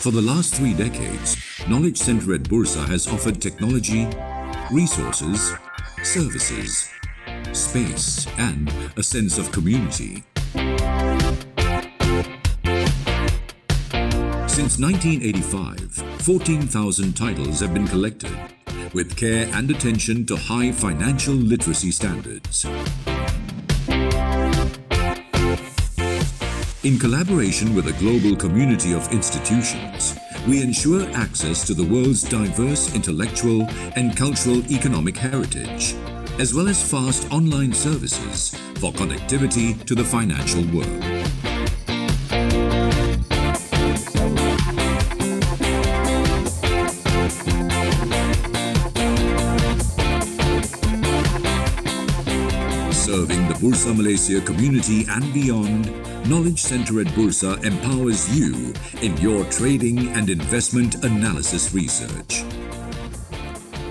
For the last 3 decades, Knowledge Center at Bursa has offered technology, resources, services, space, and a sense of community. Since 1985, 14,000 titles have been collected, with care and attention to high financial literacy standards. In collaboration with a global community of institutions, we ensure access to the world's diverse intellectual and cultural economic heritage, as well as fast online services for connectivity to the financial world. Serving the Bursa Malaysia community and beyond, Knowledge Center at Bursa empowers you in your trading and investment analysis research.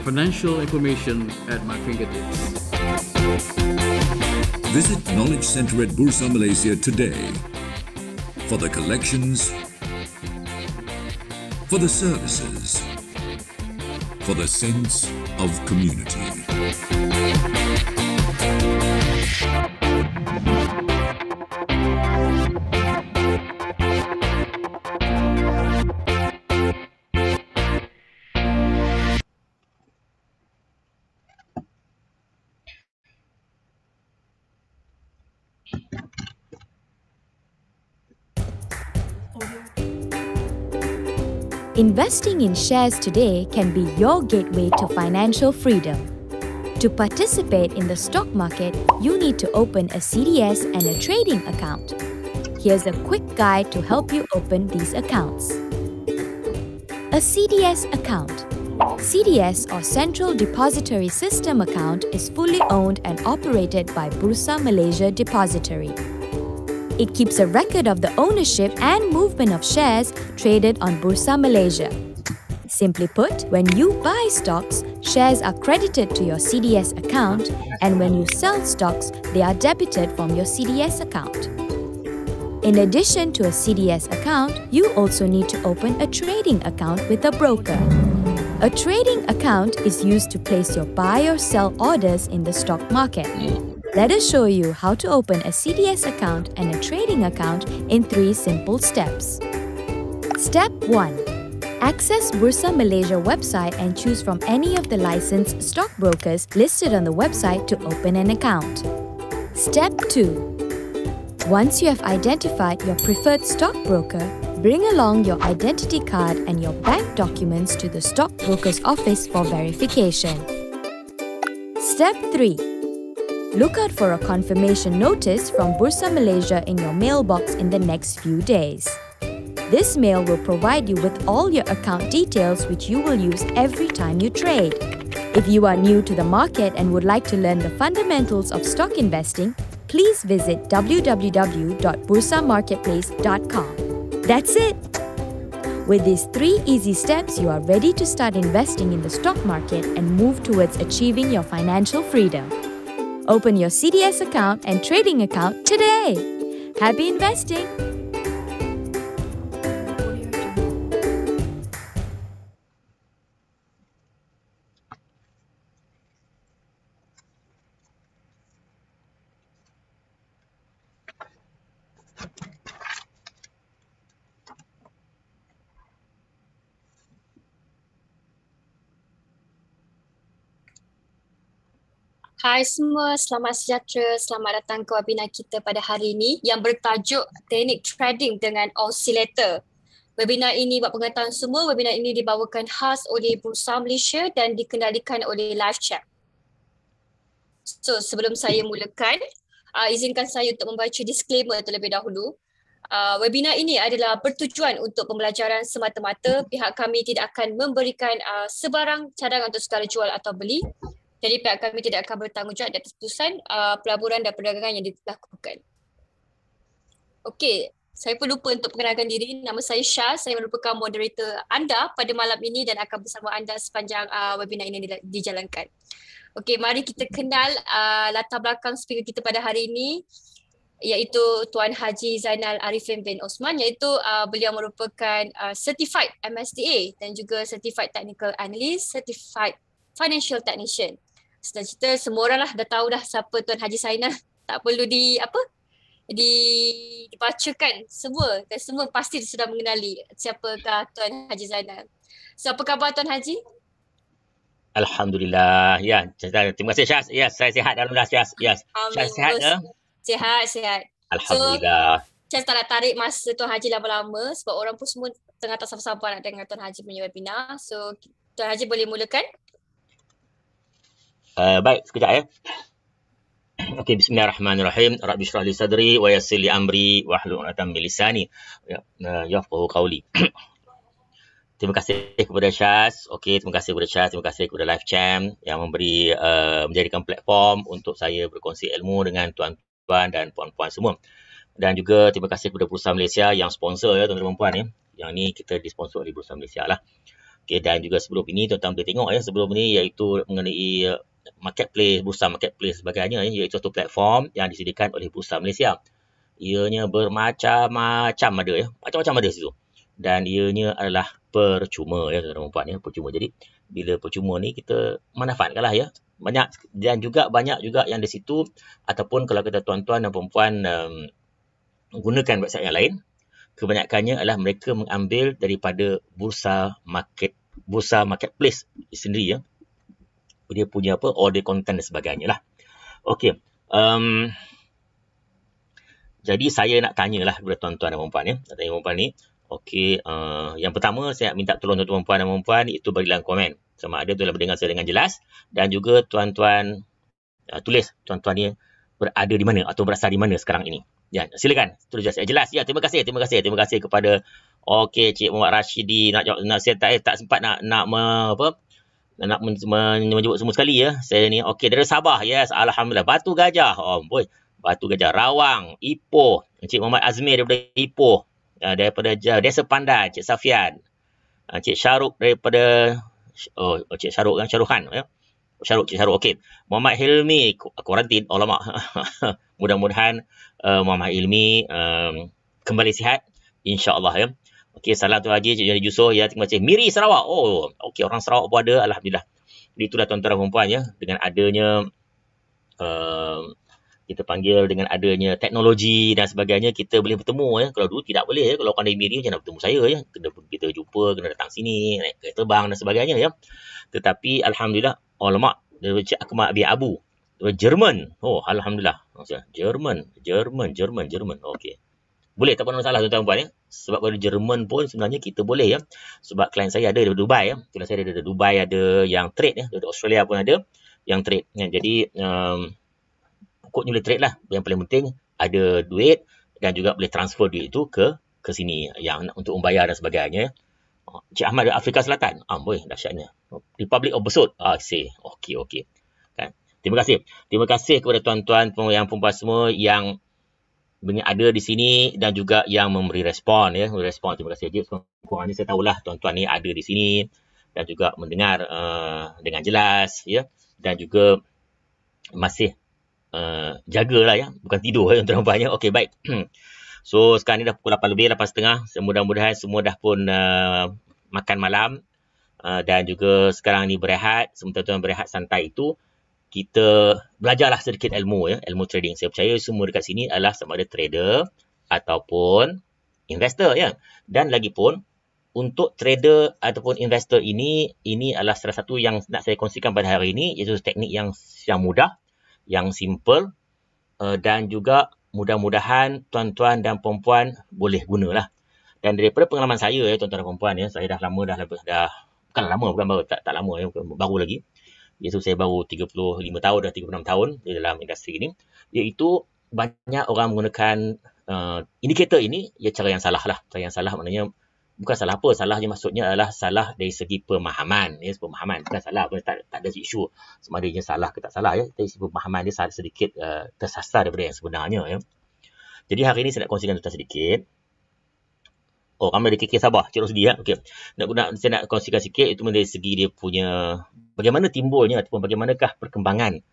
Financial information at my fingertips. Visit Knowledge Center at Bursa Malaysia today for the collections, for the services, for the sense of community. Investing in shares today can be your gateway to financial freedom. To participate in the stock market, you need to open a CDS and a trading account. Here's a quick guide to help you open these accounts. A CDS account. CDS or Central Depository System account is fully owned and operated by Bursa Malaysia Depository. It keeps a record of the ownership and movement of shares traded on Bursa Malaysia. Simply put, when you buy stocks, shares are credited to your CDS account, and when you sell stocks, they are debited from your CDS account. In addition to a CDS account, you also need to open a trading account with a broker. A trading account is used to place your buy or sell orders in the stock market. Let us show you how to open a CDS account and a trading account in 3 simple steps. Step 1. Access Bursa Malaysia website and choose from any of the licensed stockbrokers listed on the website to open an account. Step 2. Once you have identified your preferred stockbroker, bring along your identity card and your bank documents to the stockbroker's office for verification. Step 3. Look out for a confirmation notice from Bursa Malaysia in your mailbox in the next few days. This mail will provide you with all your account details which you will use every time you trade. If you are new to the market and would like to learn the fundamentals of stock investing, please visit www.bursamarketplace.com. That's it! With these 3 easy steps, you are ready to start investing in the stock market and move towards achieving your financial freedom. Open your CDS account and trading account today. Happy investing! Hai semua, selamat sejahtera. Selamat datang ke webinar kita pada hari ini yang bertajuk Teknik Trading dengan Oscillator. Webinar ini buat pengetahuan semua, webinar ini dibawakan khas oleh Bursa Malaysia dan dikendalikan oleh live chat. So, sebelum saya mulakan, izinkan saya untuk membaca disclaimer terlebih dahulu. Webinar ini adalah bertujuan untuk pembelajaran semata-mata. Pihak kami tidak akan memberikan sebarang cadangan untuk sekadar jual atau beli. Jadi pihak kami tidak akan bertanggungjawab di atas keputusan pelaburan dan perdagangan yang dilakukan. Okey, saya pun lupa untuk perkenalkan diri. Nama saya Syah, saya merupakan moderator anda pada malam ini dan akan bersama anda sepanjang webinar ini dijalankan. Okey, mari kita kenal latar belakang speaker kita pada hari ini. iaitu Tuan Haji Zainal Arifin bin Osman, iaitu beliau merupakan Certified MSTA dan juga Certified Technical Analyst, Certified Financial Technician. Sedang cerita semua orang lah dah tahu dah siapa Tuan Haji Zainal, tak perlu dibacakan semua, dan semua pasti sudah mengenali siapakah Tuan Haji Zainal. So apa khabar Tuan Haji? Alhamdulillah. Ya, terima kasih Syaz. Ya, saya sihat alhamdulillah Syaz. Ya. Syaz sihat ke? Sihat. Alhamdulillah. So, saya tak nak tarik masa Tuan Haji lama-lama sebab orang pun semua tengah tak sabar-sabar nak dengar Tuan Haji punya webinar. So, Tuan Haji boleh mulakan? Baik, sekejap ya. Okey, bismillahirrahmanirrahim. Rabbi shrah li sadri wa yassir li amri wahlul 'uqdatam min lisani yafqahu qawli. Terima kasih kepada Syaz. Okey, terima kasih kepada Syaz, terima kasih kepada LiveCham yang memberi menjadikan platform untuk saya berkongsi ilmu dengan tuan-tuan dan puan-puan semua. Dan juga terima kasih kepada Bursa Malaysia yang sponsor ya tuan-tuan dan puan ya. Yang ni kita disponsor oleh Bursa Malaysia lah. Okey, dan juga sebelum ini tuan-tuan boleh tengok ya, sebelum ini iaitu mengenai marketplace, Bursa Marketplace sebagainya, iaitu satu platform yang disediakan oleh Bursa Malaysia. Ianya bermacam-macam ada ya, macam-macam ada situ. Dan ianya adalah percuma ya tuan-tuan dan puan ya, percuma. Jadi bila percuma ni kita manfaatkanlah ya. Banyak dan juga banyak juga yang di situ, ataupun kalau kita tuan-tuan dan perempuan gunakan website yang lain, kebanyakannya adalah mereka mengambil daripada bursa marketplace sendiri ya. Dia punya order content dan sebagainya lah. Okey. Jadi saya nak tanyalah kepada tuan-tuan dan perempuan ya. Tanya perempuan ni. Okey, yang pertama saya minta tolong tuan-tuan dan perempuan itu bagi dalam komen. Sama ada tuan-tuan mendengar saya dengan jelas, dan juga tuan-tuan tulis tuan-tuan ni berada di mana atau berasal di mana sekarang ini. Ya, silakan. Tulis jelas. Ya, terima kasih kepada Cik Muhammad Rashidi saya tak sempat nak menyebut semua sekali ya. Saya ni dari Sabah. Yes, alhamdulillah. Batu Gajah. Batu Gajah, Rawang, Ipoh. Cik Muhammad Azmi daripada Ipoh. Daripada Desa Pandan, Cik Safian. Cik Syaruk daripada Cik Syaruk kan, Syaruhan ya. Cik Syaruk. Okey. Muhammad Hilmi kuarantin. Alamak. Mudah-mudahan Muhammad Hilmi kembali sihat insya-Allah ya. Okey, salam Tuan Haji, Cik Jadi Yusof ya, terima kasih. Miri Sarawak. Okey, orang Sarawak pun ada, alhamdulillah. Jadi itulah tuan-tuan dan puan ya, dengan adanya kita panggil dengan adanya teknologi dan sebagainya, kita boleh bertemu ya. Kalau dulu tidak boleh ya, kalau orang dari Miri macam nak bertemu saya ya, kita jumpa, kena datang sini, naik kereta terbang dan sebagainya ya. Tetapi alhamdulillah, alamak, daripada Cik Akmal Abi Abu daripada Jerman. Alhamdulillah. Jerman. Okey. Boleh, tak ada masalah tuan-tuan puan ya. Sebab pada Jerman pun sebenarnya kita boleh ya. Sebab klien saya ada dari Dubai ya. Klien saya ada dari Dubai, ada yang trade ya. Dari Australia pun ada yang trade ya. Jadi pokoknya boleh trade lah. Yang paling penting ada duit dan juga boleh transfer duit itu ke sini yang untuk membayar dan sebagainya. Cik Ahmad dari Afrika Selatan. Boleh, dahsyatnya. Republic of Besut. Okey. Kan? Terima kasih kepada tuan-tuan yang perempuan semua yang ada di sini dan juga yang memberi respon ya. Terima kasih Jip. Kurangnya saya tahulah tuan-tuan ni ada di sini dan juga mendengar dengan jelas ya, dan juga masih jagalah ya, bukan tidur ya tuan-tuan puan ya. Okey, baik. So sekarang ni dah pukul 8 lebih, 8.30. Mudah-mudahan semua dah pun makan malam dan juga sekarang ni berehat. Sementara tuan berehat santai itu, kita belajarlah sedikit ilmu ya, ilmu trading. Saya percaya semua dekat sini adalah sama ada trader ataupun investor ya. Dan lagipun untuk trader ataupun investor ini adalah salah satu yang nak saya kongsikan pada hari ini, iaitu teknik yang mudah, yang simple, dan juga mudah-mudahan tuan-tuan dan perempuan boleh gunalah. Dan daripada pengalaman saya ya tuan-tuan dan perempuan ya, saya dah lama bukan baru, tak lama ya, baru lagi. Iaitu saya baru 35 tahun, dah 36 tahun di dalam industri ini. Iaitu banyak orang menggunakan indikator ini, ya cara yang salah lah. Cara yang salah maknanya bukan salah apa, salahnya maksudnya adalah salah dari segi pemahaman. Ya, pemahaman bukan salah, tak ada isu sama ada dia salah ke tak salah ya. Dari segi pemahaman dia sedikit tersasar daripada yang sebenarnya ya. Jadi hari ini saya nak kongsikan tentang sedikit. Ramai ada KK Sabah, Cik Rosdi ya. Okey. Saya nak kongsikan sikit itu dari segi dia punya bagaimana timbulnya ataupun bagaimanakah perkembangan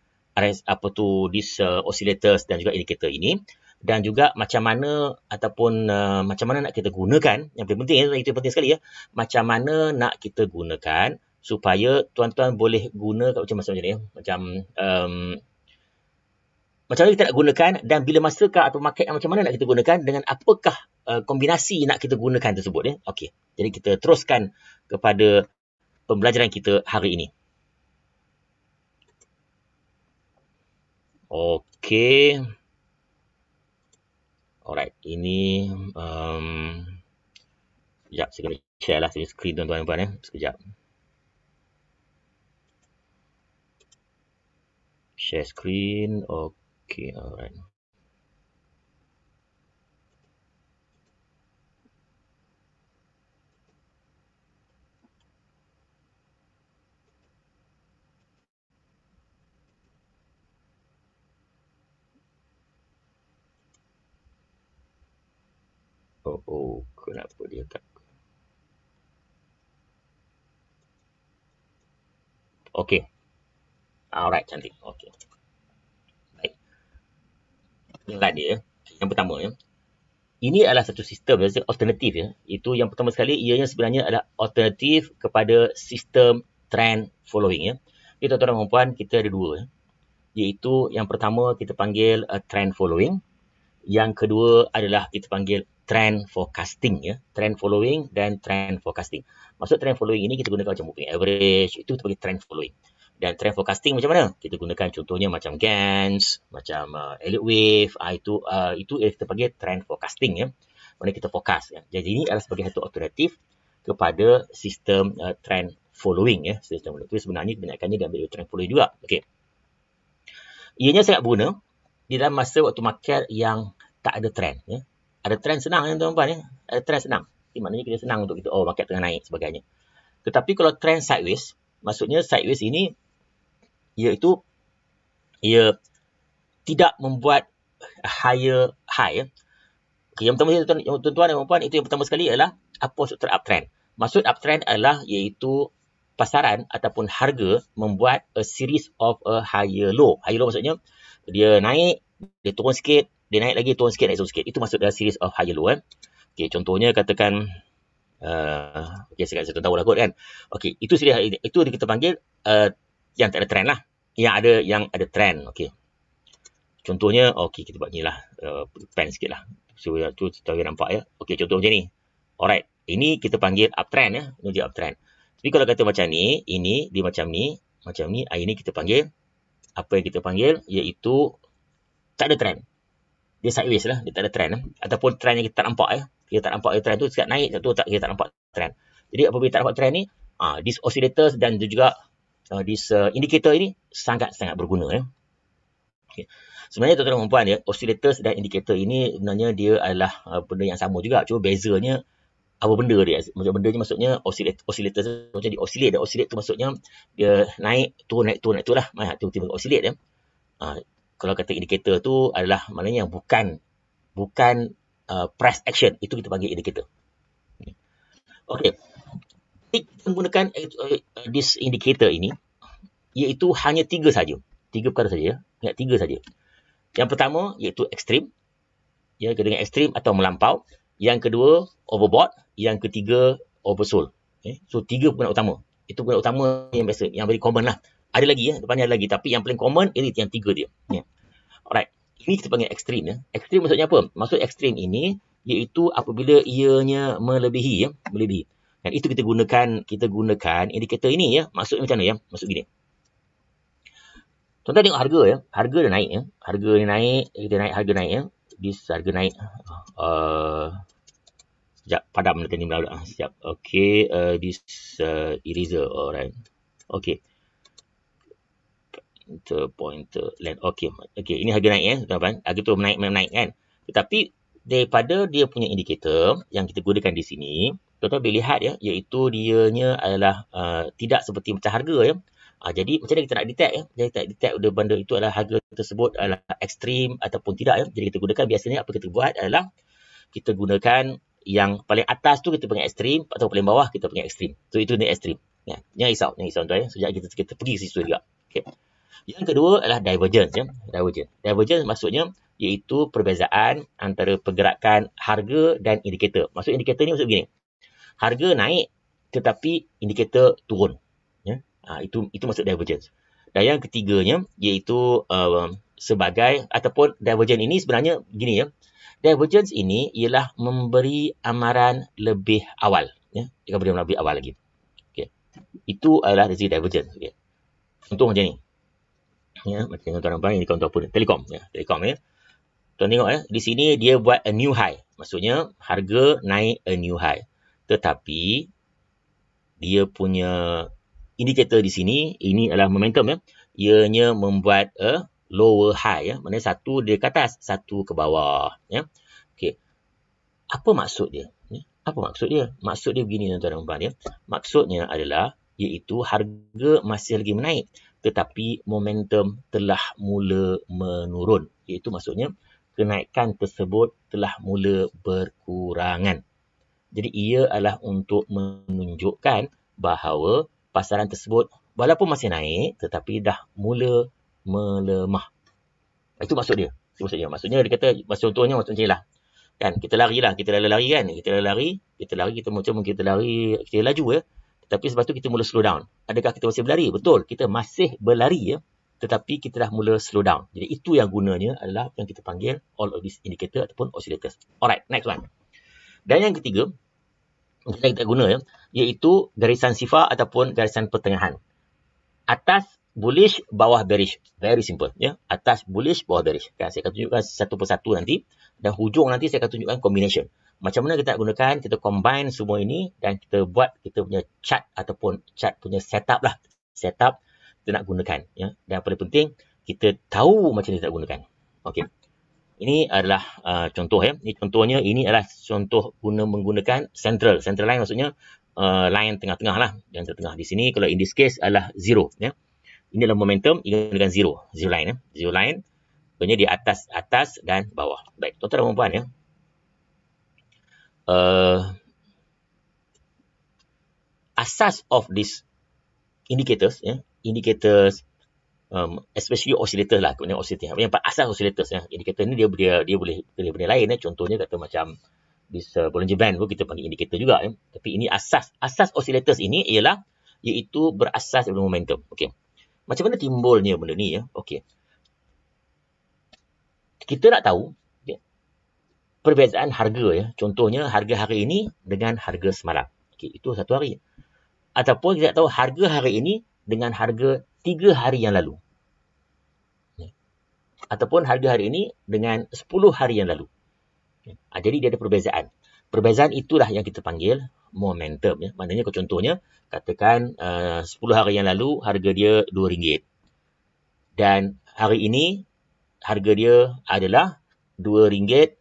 these oscillators dan juga indikator ini. dan juga macam mana ataupun macam mana nak kita gunakan. Yang paling penting, itu penting sekali ya. Macam mana nak kita gunakan supaya tuan-tuan boleh guna macam ni ya. Macam mana kita nak gunakan dan bila masakah atau market yang macam mana nak kita gunakan dengan apakah kombinasi nak kita gunakan tersebut ya. Okey. Jadi kita teruskan kepada pembelajaran kita hari ini. Okey. Alright, ini sekejap saya kena share lah screen tuan-tuan dan puan ya. Sekejap. Share screen. Okey, alright. Kenapa dia tak? Okey. Alright, cantik. Okey. Baik. Ingat dia. Yang pertama ya. Ini adalah satu sistem alternatif ya. Itu yang pertama sekali, ianya sebenarnya adalah alternatif kepada sistem trend following ya. Jadi tuan-tuan dan puan, kita ada dua ya. Iaitu yang pertama kita panggil trend following. Yang kedua adalah kita panggil trend forecasting ya. Trend following dan trend forecasting. Maksud trend following ini kita gunakan macam moving average, itu kita panggil trend following. Dan trend forecasting macam mana? Kita gunakan contohnya macam Gans, macam Elliott Wave, itu kita panggil trend forecasting ya. Mana kita forecast ya. Jadi ini adalah sebagai satu alternatif kepada sistem trend following ya. Sistem itu sebenarnya kebanyakannya diambil dari trend following juga. Okey. Ianya sangat berguna di dalam masa waktu market yang tak ada trend ya. Ada trend senang ya tuan-tuan ya. Ada trend senang. Ini maknanya kita senang untuk kita market tengah naik sebagainya. Tetapi kalau trend sideways, maksudnya sideways ini iaitu ia tidak membuat higher high ya. Okay, yang pertama tuan-tuan dan puan, itu yang pertama sekali adalah apa maksud uptrend. Maksud uptrend adalah iaitu pasaran ataupun harga membuat a series of a higher low. Higher low maksudnya dia naik, dia turun sikit, dia naik lagi, turun sikit, naik turun sikit. Itu maksud dari series of higher low. Okay, contohnya katakan, saya tahu lah kot kan. Okay, itu kita panggil yang tak ada trend lah. Yang ada trend. Okay. Contohnya, okay, kita buat ni lah. Pen sikit lah. So, tu tahu nampak ya. Okay, contoh macam ni. Alright, ini kita panggil uptrend ya. Ini dia uptrend. Tapi kalau kata macam ni, ini dia macam ni, ini kita panggil, apa yang kita panggil, iaitu tak ada trend. Dia sideways lah, dia tak ada trend. Ataupun trend yang kita tak nampak ya. Kita tak nampak trend tu, sekat naik, kita tak nampak trend. Jadi apabila tak nampak trend ni, this oscillators dan juga this indicator ini sangat-sangat berguna ya. Okay. Sebenarnya tuan-tuan dan puan ya, oscillators dan indicator ini sebenarnya dia adalah benda yang sama juga. Cuma bezanya apa benda dia. Macam benda ni maksudnya oscillators macam di oscillate. Dan oscillate tu maksudnya dia naik, turun, naik, turun, naik tu lah. Tiba-tiba oscillate ya. Kalau kata indicator tu adalah maknanya yang bukan price action. Itu kita panggil indicator. Okey. Kita menggunakan this indicator ini, iaitu hanya 3 saja. 3 perkara saja. Ingat 3 saja. Yang pertama iaitu ekstrim. Yang kedua ekstrim atau melampau. Yang kedua overbought. Yang ketiga oversold. Okay. So 3 perkara utama. Itu perkara utama yang biasa, yang very common lah. Ada lagi ya, depannya ada lagi. Tapi yang paling common ini yang 3 dia. Ya. Alright. Ini kita panggil ekstrim ya. Ekstrim maksudnya apa? Maksud ekstrim ini iaitu apabila ianya melebihi ya, melebihi. Dan itu kita gunakan indikator ini ya. Maksudnya macam mana ya? Maksud gini. Tuan-tuan tengok harga ya. Harga dia naik ya. Harga naik ya. This harga naik. Sekejap, padam nanti ni pula. Sekejap. Okay, this eraser. Alright. Okay. Pointer land. Okay, ini harga naik ya, tuan-tuan. Harga tu naik kan. Tetapi daripada dia punya indikator yang kita gunakan di sini, tuan-tuan boleh lihat ya, iaitu dianya adalah tidak seperti macam harga ya. Jadi macam mana kita nak detect ya? Jadi kita detect benda itu adalah harga tersebut adalah ekstrim ataupun tidak ya. Jadi kita gunakan biasanya apa kita buat adalah kita gunakan yang paling atas tu kita panggil ekstrim atau paling bawah kita panggil ekstrim. So itu ni ekstrim. Ya, jangan risau tuan ya. Sejak kita pergi ke situ juga. Okay. Yang kedua adalah divergence ya. Divergence maksudnya iaitu perbezaan antara pergerakan harga dan indikator. Maksud indikator ni maksud begini. Harga naik tetapi indikator turun. Ya? Itu maksud divergence. Dan yang ketiganya iaitu sebagai ataupun divergence ini sebenarnya gini ya. Divergence ini ialah memberi amaran lebih awal. Ya? Dia beri amaran lebih awal lagi. Okay. Itu adalah dari divergence. Okay. Contoh macam ni. Ya, macam tuan nampak ini contoh apa? Telekom. Ya, Telekom ya. Tuan tengok ya, di sini dia buat a new high. Maksudnya harga naik a new high. Tetapi dia punya indikator di sini, ini adalah momentum ya. Ianya membuat a lower high ya. Maksudnya satu dia ke atas, satu ke bawah ya. Okey. Apa maksud dia? Apa maksud dia? Maksud dia begini tuan-tuan dan puan ya. Maksudnya adalah iaitu harga masih lagi menaik tetapi momentum telah mula menurun. Iaitu maksudnya kenaikan tersebut telah mula berkurangan. Jadi ia adalah untuk menunjukkan bahawa pasaran tersebut walaupun masih naik tetapi dah mula melemah. Itu maksud dia. Maksudnya dia kata, contohnya macam ni lah. Kan kita lari kan. Kita lari, kita laju ya. Tetapi sebab tu kita mula slow down. Adakah kita masih berlari? Betul, kita masih berlari ya. Tetapi kita dah mula slow down. Jadi itu yang gunanya adalah yang kita panggil all of these indicator ataupun oscillators. Alright, next one. Dan yang ketiga, kita guna ya, iaitu garisan sifar ataupun garisan pertengahan. Atas bullish, bawah bearish. Very simple ya. Atas bullish, bawah bearish. Kan saya akan tunjukkan satu persatu nanti. Dan hujung nanti saya akan tunjukkan combination. Macam mana kita nak gunakan, kita combine semua ini dan kita buat kita punya chart ataupun chart punya setup lah. Setup kita nak gunakan. Ya. Dan paling penting, kita tahu macam mana kita nak gunakan. Okey. Ini adalah contoh ya. Ini contohnya, ini adalah contoh menggunakan central. Central line maksudnya line tengah-tengah lah. Yang tengah di sini, kalau in this case adalah zero. Ya. Ini adalah momentum, ini dengan zero. Zero line. Ya. Zero line, sebenarnya di atas dan bawah. Baik, tuan-tuan dan puan ya. Asas of these indicators, ya, indicators, especially oscillator lah, kemudian oscillator. Yang asas oscillators, ya, indikator ni dia boleh benda lain, ya. Contohnya kata macam this Bollinger Band pun kita panggil indikator juga, ya. Tapi ini asas oscillators ini ialah iaitu berasas daripada momentum. Okey. Macam mana timbulnya benda ni ya? Okey. Kita nak tahu perbezaan harga ya. Contohnya harga hari ini dengan harga semalam. Okey, itu satu hari. Ataupun kita tahu harga hari ini dengan harga 3 hari yang lalu. Ataupun harga hari ini dengan 10 hari yang lalu. Jadi dia ada perbezaan. Perbezaan itulah yang kita panggil momentum ya. Maknanya kalau contohnya katakan 10 hari yang lalu harga dia RM2. Dan hari ini harga dia adalah RM2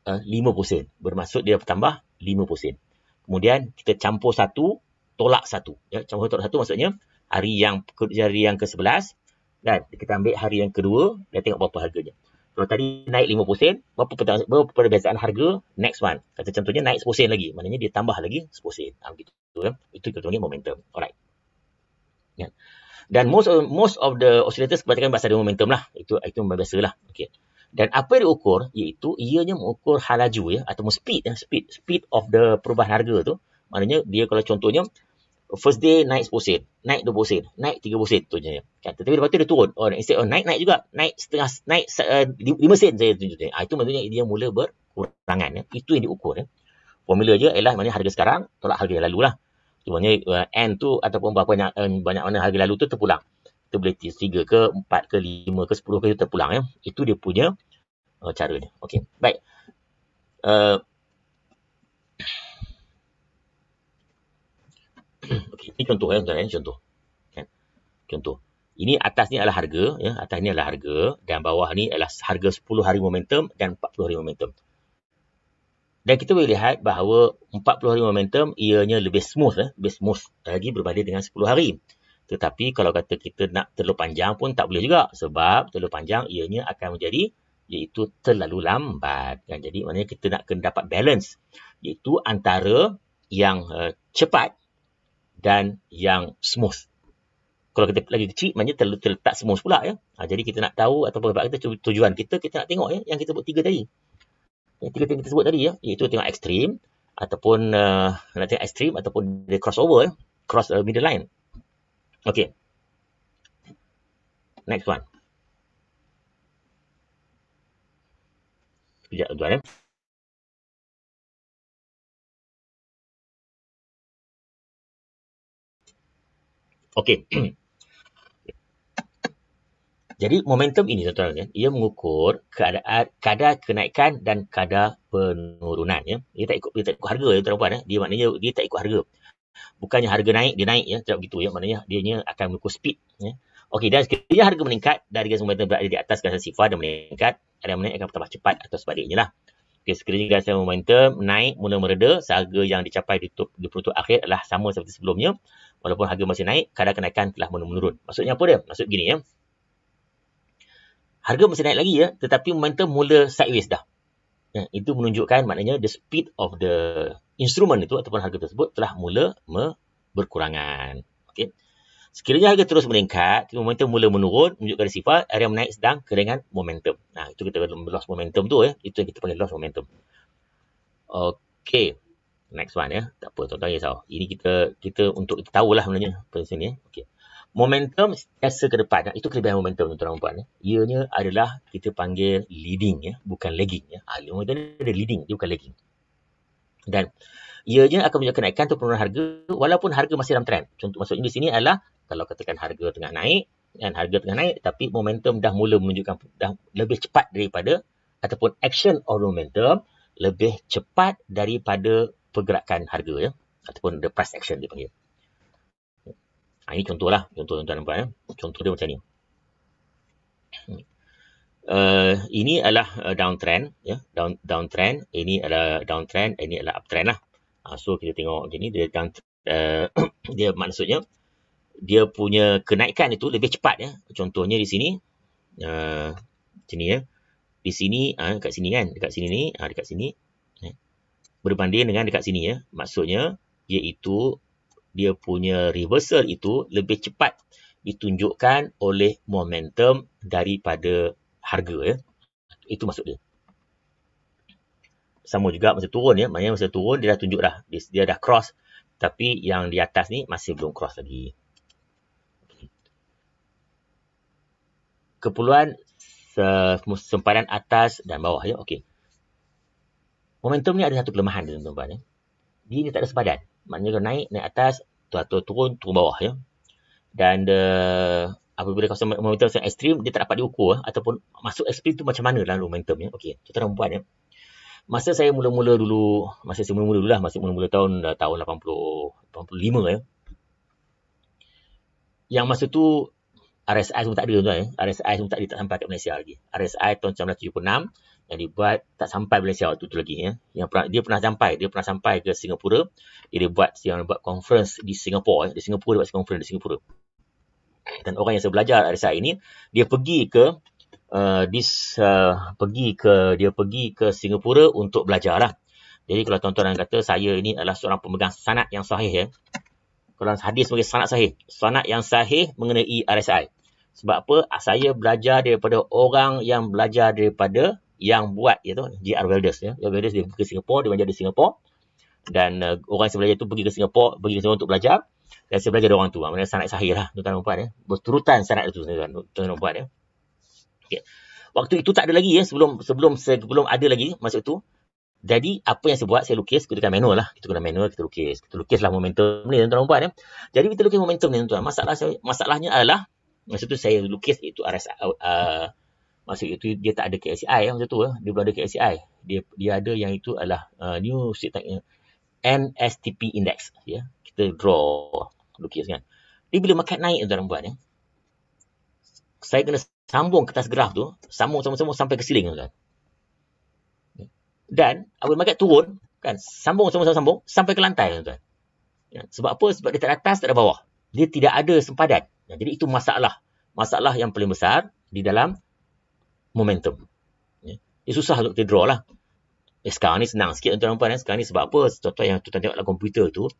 50 sen. Bermaksud dia bertambah 50 sen. Kemudian kita campur satu, tolak satu. Ya, campur tolak satu maksudnya hari yang ke-11 dan kita ambil hari yang kedua dan tengok berapa harganya. Kalau tadi naik 50 sen, berapa perbezaan harga next one. Kata contohnya naik 10 sen lagi. Maknanya dia tambah lagi 10 sen. Begitu ya. Itu kita panggil momentum. Alright. Ya. Dan most of the oscillators kebanyakan berasal dari momentum lah. Itu biasalah. Okey. Dan apa yang diukur iaitu ianya mengukur hal laju ya ataupun speed ya, speed of the perubahan harga tu. Maknanya dia kalau contohnya first day naik 10 sen, naik 20 sen, naik 30 sen contohnya. Kan tetapi lepas tu dia turun. Oh instead of naik juga, naik setengah, naik 5 sen saya tunjukkan. Itu maksudnya dia mula berkurangan ya. Itu yang diukur ya. Formula je ialah maknanya harga sekarang tolak harga yang lalu lah. Cumanya N tu ataupun berapa banyak mana harga lalu tu terpulang. Kita boleh 3 ke 4 ke 5 ke 10 ke terpulang ya. Itu dia punya cara dia. Okey. Baik. Okay. Ini contoh ya, contoh. Kan? Contoh. Ini atas ni adalah harga ya, atas ni adalah harga dan bawah ni adalah harga 10 hari momentum dan 40 hari momentum. Dan kita boleh lihat bahawa 40 hari momentum ianya lebih smooth lagi berbanding dengan 10 hari. Tetapi kalau kata kita nak terlalu panjang pun tak boleh juga sebab terlalu panjang ianya akan menjadi iaitu terlalu lambat kan. Jadi maknanya kita nak kena dapat balance iaitu antara yang cepat dan yang smooth. Kalau kita lagi kecil, maknanya terletak semua pula ya. Jadi kita nak tahu ataupun sebab kita tujuan kita nak tengok ya yang kita sebut 3 tadi. Yang 3 yang kita sebut tadi ya, iaitu tengok ekstrim ataupun nak tengok ekstrim ataupun dia crossover ya, cross middle line. Okey. Next one. Sekejap tuan ya. Okey. Jadi momentum ini tuan-tuan, ia mengukur kadar kenaikan dan kadar penurunan ya. Dia tak ikut harga ya tuan-tuan ya. Dia maknanya dia tak ikut harga. Bukannya harga naik dia naik ya, tak begitu ya. Maknanya dianya akan mengukur speed ya. Okey, dan sekiranya harga meningkat dari garis momentum berada di atas garis sifar dan meningkat, ada yang akan bertambah cepat atau sebaliknya lah. Okey, sekiranya garis momentum naik mula mereda, seharga yang dicapai di penutup akhir adalah sama seperti sebelumnya. Walaupun harga masih naik, kadar kenaikan telah menurun. Maksudnya apa dia? Maksud gini ya. Harga masih naik lagi ya, tetapi momentum mula sideways dah. Ya, itu menunjukkan maknanya the speed of the instrument itu ataupun harga tersebut telah mula berkurangan. Okey. Sekiranya harga terus meningkat, momentum mula menurun, menunjukkan sifar area menaik sedang kehilangan momentum. Nah, itu kita lost momentum tu ya. Itu yang kita panggil lost momentum. Okey. Next one ya. Tak apa, tuan-tuan risau. Ini kita untuk kita tahulah sebenarnya pada sini ya. Okey. Momentum sentiasa ke depan. Itu kelebihan momentum tuan-tuan dan puan. Ianya adalah kita panggil leading ya, bukan lagging ya. Momentum ni ada leading, dia bukan lagging. Dan ianya akan menunjukkan kenaikan atau penurunan harga walaupun harga masih dalam trend. Contoh maksudnya di sini adalah kalau katakan harga tengah naik dan harga tengah naik tapi momentum dah mula menunjukkan dah lebih cepat daripada ataupun action of momentum lebih cepat daripada pergerakan harga ya ataupun the price action dia panggil. Ini contohlah, contoh tuan-tuan dan puan ya. Contoh dia macam ni. Ini adalah downtrend ya, downtrend, ini adalah downtrend, ini adalah uptrend lah. So kita tengok macam ni dia dia maksudnya dia punya kenaikan itu lebih cepat ya. Contohnya di sini sini ya. Di sini dekat sini kan, dekat sini ni, dekat sini berbanding dengan dekat sini ya. Maksudnya iaitu dia punya reversal itu lebih cepat ditunjukkan oleh momentum daripada harga ya. Itu maksud dia. Sama juga masa turun ya. Maknanya masa turun dia dah tunjuk dah. Dia dah cross. Tapi yang di atas ni masih belum cross lagi. Keperluan sempadan atas dan bawah ya. Okey. Momentum ni ada satu kelemahan dia tuan-tuan ya. Dia ni tak ada sempadan. Maknanya kalau naik atas, atau turun bawah ya. Dan apabila kawasan momentum yang ekstrim, dia tak dapat diukur ataupun masuk ekstrim tu macam mana dalam momentum ya. Okey, tuan-tuan dan puan ya. Masa saya mula-mula dulu, masih mula-mula tahun 85 ya. Yang masa tu RSI semua tak ada tuan-tuan ya. RSI semua tak sampai ke Malaysia lagi. RSI tahun 1976 yang dibuat tak sampai Malaysia waktu tu lagi ya. Dia pernah sampai ke Singapura. Dia buat conference di Singapura ya. Di Singapura dia buat conference di Singapura. Dan orang yang saya belajar RSI ini, dia pergi ke Singapura untuk belajar lah. Jadi kalau tuan-tuan kata saya ini adalah seorang pemegang sanad yang sahih ya. Kalau hadis sebagai sanad yang sahih mengenai RSI. Sebab apa? Saya belajar daripada orang yang belajar daripada yang buat iaitu J.R. Welders ya. J.R. Welders dia pergi ke Singapura, dia belajar di Singapura. Dan orang yang saya belajar itu pergi ke Singapura untuk belajar. Dan saya belajar dari orang tu. Maksudnya sanad sahih lah tuan-tuan dan puan ya. Berturutan sanad itu tuan-tuan dan puan ya. Okay. Waktu itu tak ada lagi ya, sebelum ada lagi masa itu. Jadi apa yang saya buat, saya lukis gunakan manual lah. Kita lukislah momentum ni tuan-tuan dan puan ya. Jadi kita lukis momentum ni tuan-tuan. Masalahnya adalah masa tu saya lukis itu RSI masa itu dia tak ada KLCI masa tu dia belum ada KLCI. Dia ada yang itu adalah new NSTP index ya. Kita draw lukis kan. Dia bila market naik tuan-tuan dan puan ya. Saya kena sambung kertas graf tu, sambung sampai ke ceiling tuan. Dan apabila market turun, kan, sambung sampai ke lantai tuan. Ya, sebab apa? Sebab dia tak ada atas, tak ada bawah. Dia tidak ada sempadan. Ya, jadi itu masalah yang paling besar di dalam momentum. Ya, dia susah untuk kita draw lah. Sekarang ni senang sikit tuan-tuan dan puan. Sekarang ni sebab apa? Contoh yang tuan-tuan tengok dalam komputer tu,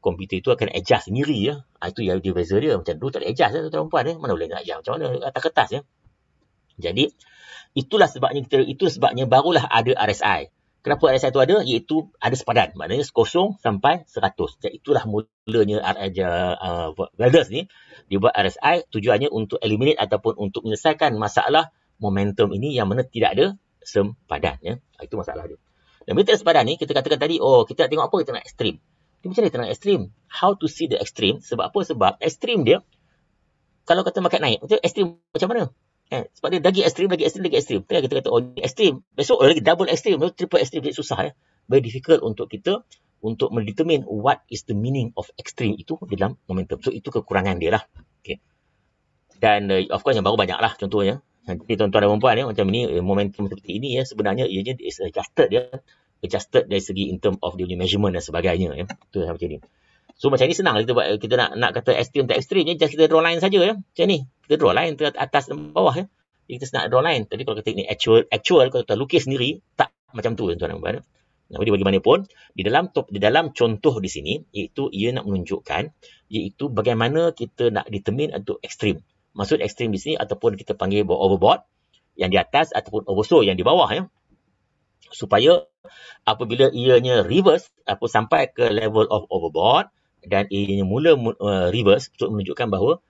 komputer itu akan adjust sendiri ya. Itu yang dia beza dia. Macam dulu tak boleh adjust tuan-tuan perempuan ya. Mana boleh nak adjust macam mana atas kertas ya. Jadi itulah sebabnya barulah ada RSI. Kenapa RSI itu ada? Iaitu ada sepadan. Maknanya 0 sampai 100. Jadi itulah mulanya welders ni dibuat RSI, tujuannya untuk eliminate ataupun untuk menyelesaikan masalah momentum ini yang mana tidak ada sempadan ya. Itu masalah dia. Dan bila tak ada sempadan ni, kita katakan tadi, kita nak tengok apa? Kita nak ekstrim. Dia macam mana kita nak ekstrim? How to see the extreme? Sebab apa? Sebab ekstrim dia, kalau kata market naik, itu ekstrim macam mana? Sebab dia lagi ekstrim. Kita kata, ini ekstrim. Besok lagi double ekstrim, triple ekstrim. Jadi susah ya. Very difficult untuk kita untuk mendetermine what is the meaning of extreme itu dalam momentum. So, itu kekurangan dia lah. Okay. Dan of course, yang baru banyak lah contohnya. Jadi tuan-tuan dan perempuan ya, macam ni, momentum seperti ini ya, sebenarnya ianya is adjusted dari segi in term of dia punya measurement dan sebagainya ya. Itu macam ni. So macam ni senang kita buat, kita nak kata ekstrim tak ekstrim ya, just kita draw line saja ya. Macam ni. Kita draw line atas dan bawah ya. Jadi kita senang draw line. Tadi kalau kata ini actual kalau kita lukis sendiri tak macam tu tuan-tuan dan perempuan. Jadi bagaimanapun di dalam contoh di sini iaitu ia nak menunjukkan iaitu bagaimana kita nak determine untuk ekstrim. Maksud ekstrim di sini ataupun kita panggil overbought yang di atas ataupun oversold yang di bawah ya. Supaya apabila ianya reverse sampai ke level of overbought dan ianya mula reverse untuk menunjukkan bahawa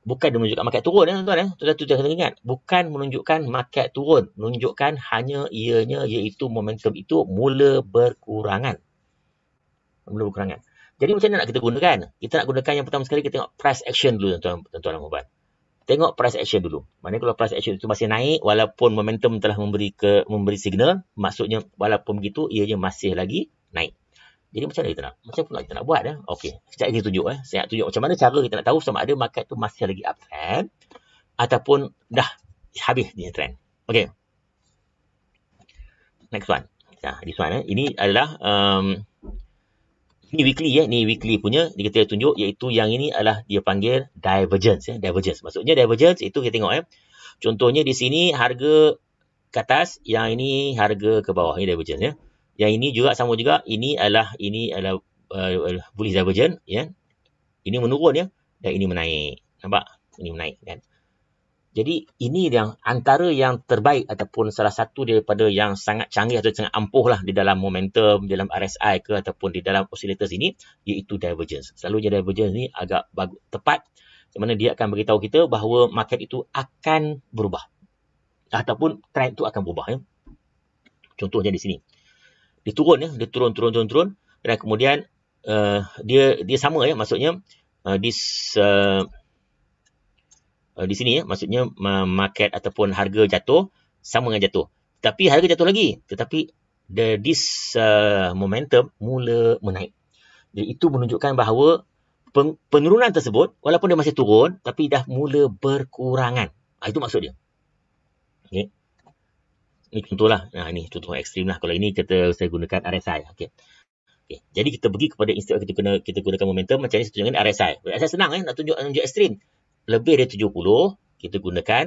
bukan menunjukkan market turun ya tuan-tuan ya. Tuan-tuan kena ingat, bukan menunjukkan market turun, menunjukkan hanya ianya iaitu momentum itu mula berkurangan. Jadi macam mana nak kita gunakan? Kita nak gunakan yang pertama sekali kita tengok price action dulu tuan-tuan dan puan. Tengok price action dulu. Maknanya kalau price action itu masih naik walaupun momentum telah memberi signal, maksudnya walaupun begitu ianya masih lagi naik. Jadi macam mana kita nak? Macam pula kita nak buat ya? Okey, sekejap lagi tunjuk Saya nak tunjuk macam mana cara kita nak tahu sama ada market tu masih lagi uptrend ataupun dah habis dia trend. Okey. Next one. This one ini adalah ini weekly ya, ni weekly punya kita tunjuk iaitu yang ini adalah dia panggil divergence ya, divergence. Maksudnya divergence itu kita tengok ya. Contohnya di sini harga ke atas, yang ini harga ke bawah, ini divergence ya. Yang ini juga sama juga, ini adalah bullish divergence ya. Ini menurun ya dan ini menaik. Nampak? Ini menaik kan. Jadi ini yang antara yang terbaik ataupun salah satu daripada yang sangat canggih atau sangat ampuh lah di dalam momentum, dalam RSI ke ataupun di dalam oscillators ini, iaitu divergence. Selalunya divergence ni agak tepat di mana dia akan beritahu kita bahawa market itu akan berubah ataupun trend itu akan berubah ya. Contohnya di sini. Dia turun ya, dia turun dan kemudian dia sama ya, maksudnya di sini ya, maksudnya market ataupun harga jatuh sama dengan jatuh. Tapi harga jatuh lagi, tetapi this momentum mula menaik. Jadi itu menunjukkan bahawa penurunan tersebut walaupun dia masih turun tapi dah mula berkurangan. Itu maksud dia. Okay. Ini contohlah. Ini contoh ekstrim lah. Kalau ini saya gunakan RSI. Okay. Jadi kita pergi kepada instead kita gunakan momentum macam ni setuju dengan RSI. RSI senang nak tunjuk ekstrim. Lebih dari 70 kita gunakan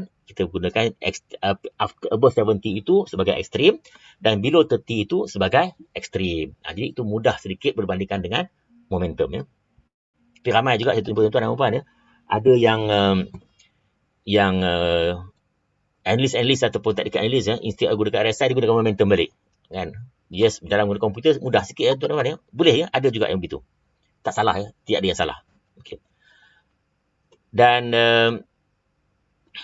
above 70 itu sebagai ekstrim dan below 30 itu sebagai ekstrim. Jadi itu mudah sedikit berbandingkan dengan momentum ya. Tapi ramai juga tuan-tuan dan puan ya. Ada yang analis ataupun taktikal analis ya, instead gunakan RSI dia gunakan momentum balik kan. Yes, dalam guna komputer mudah sikit ya tuan-tuan ya. Boleh ya, ada juga yang begitu. Tak salah ya, tidak ada yang salah. Okey. Dan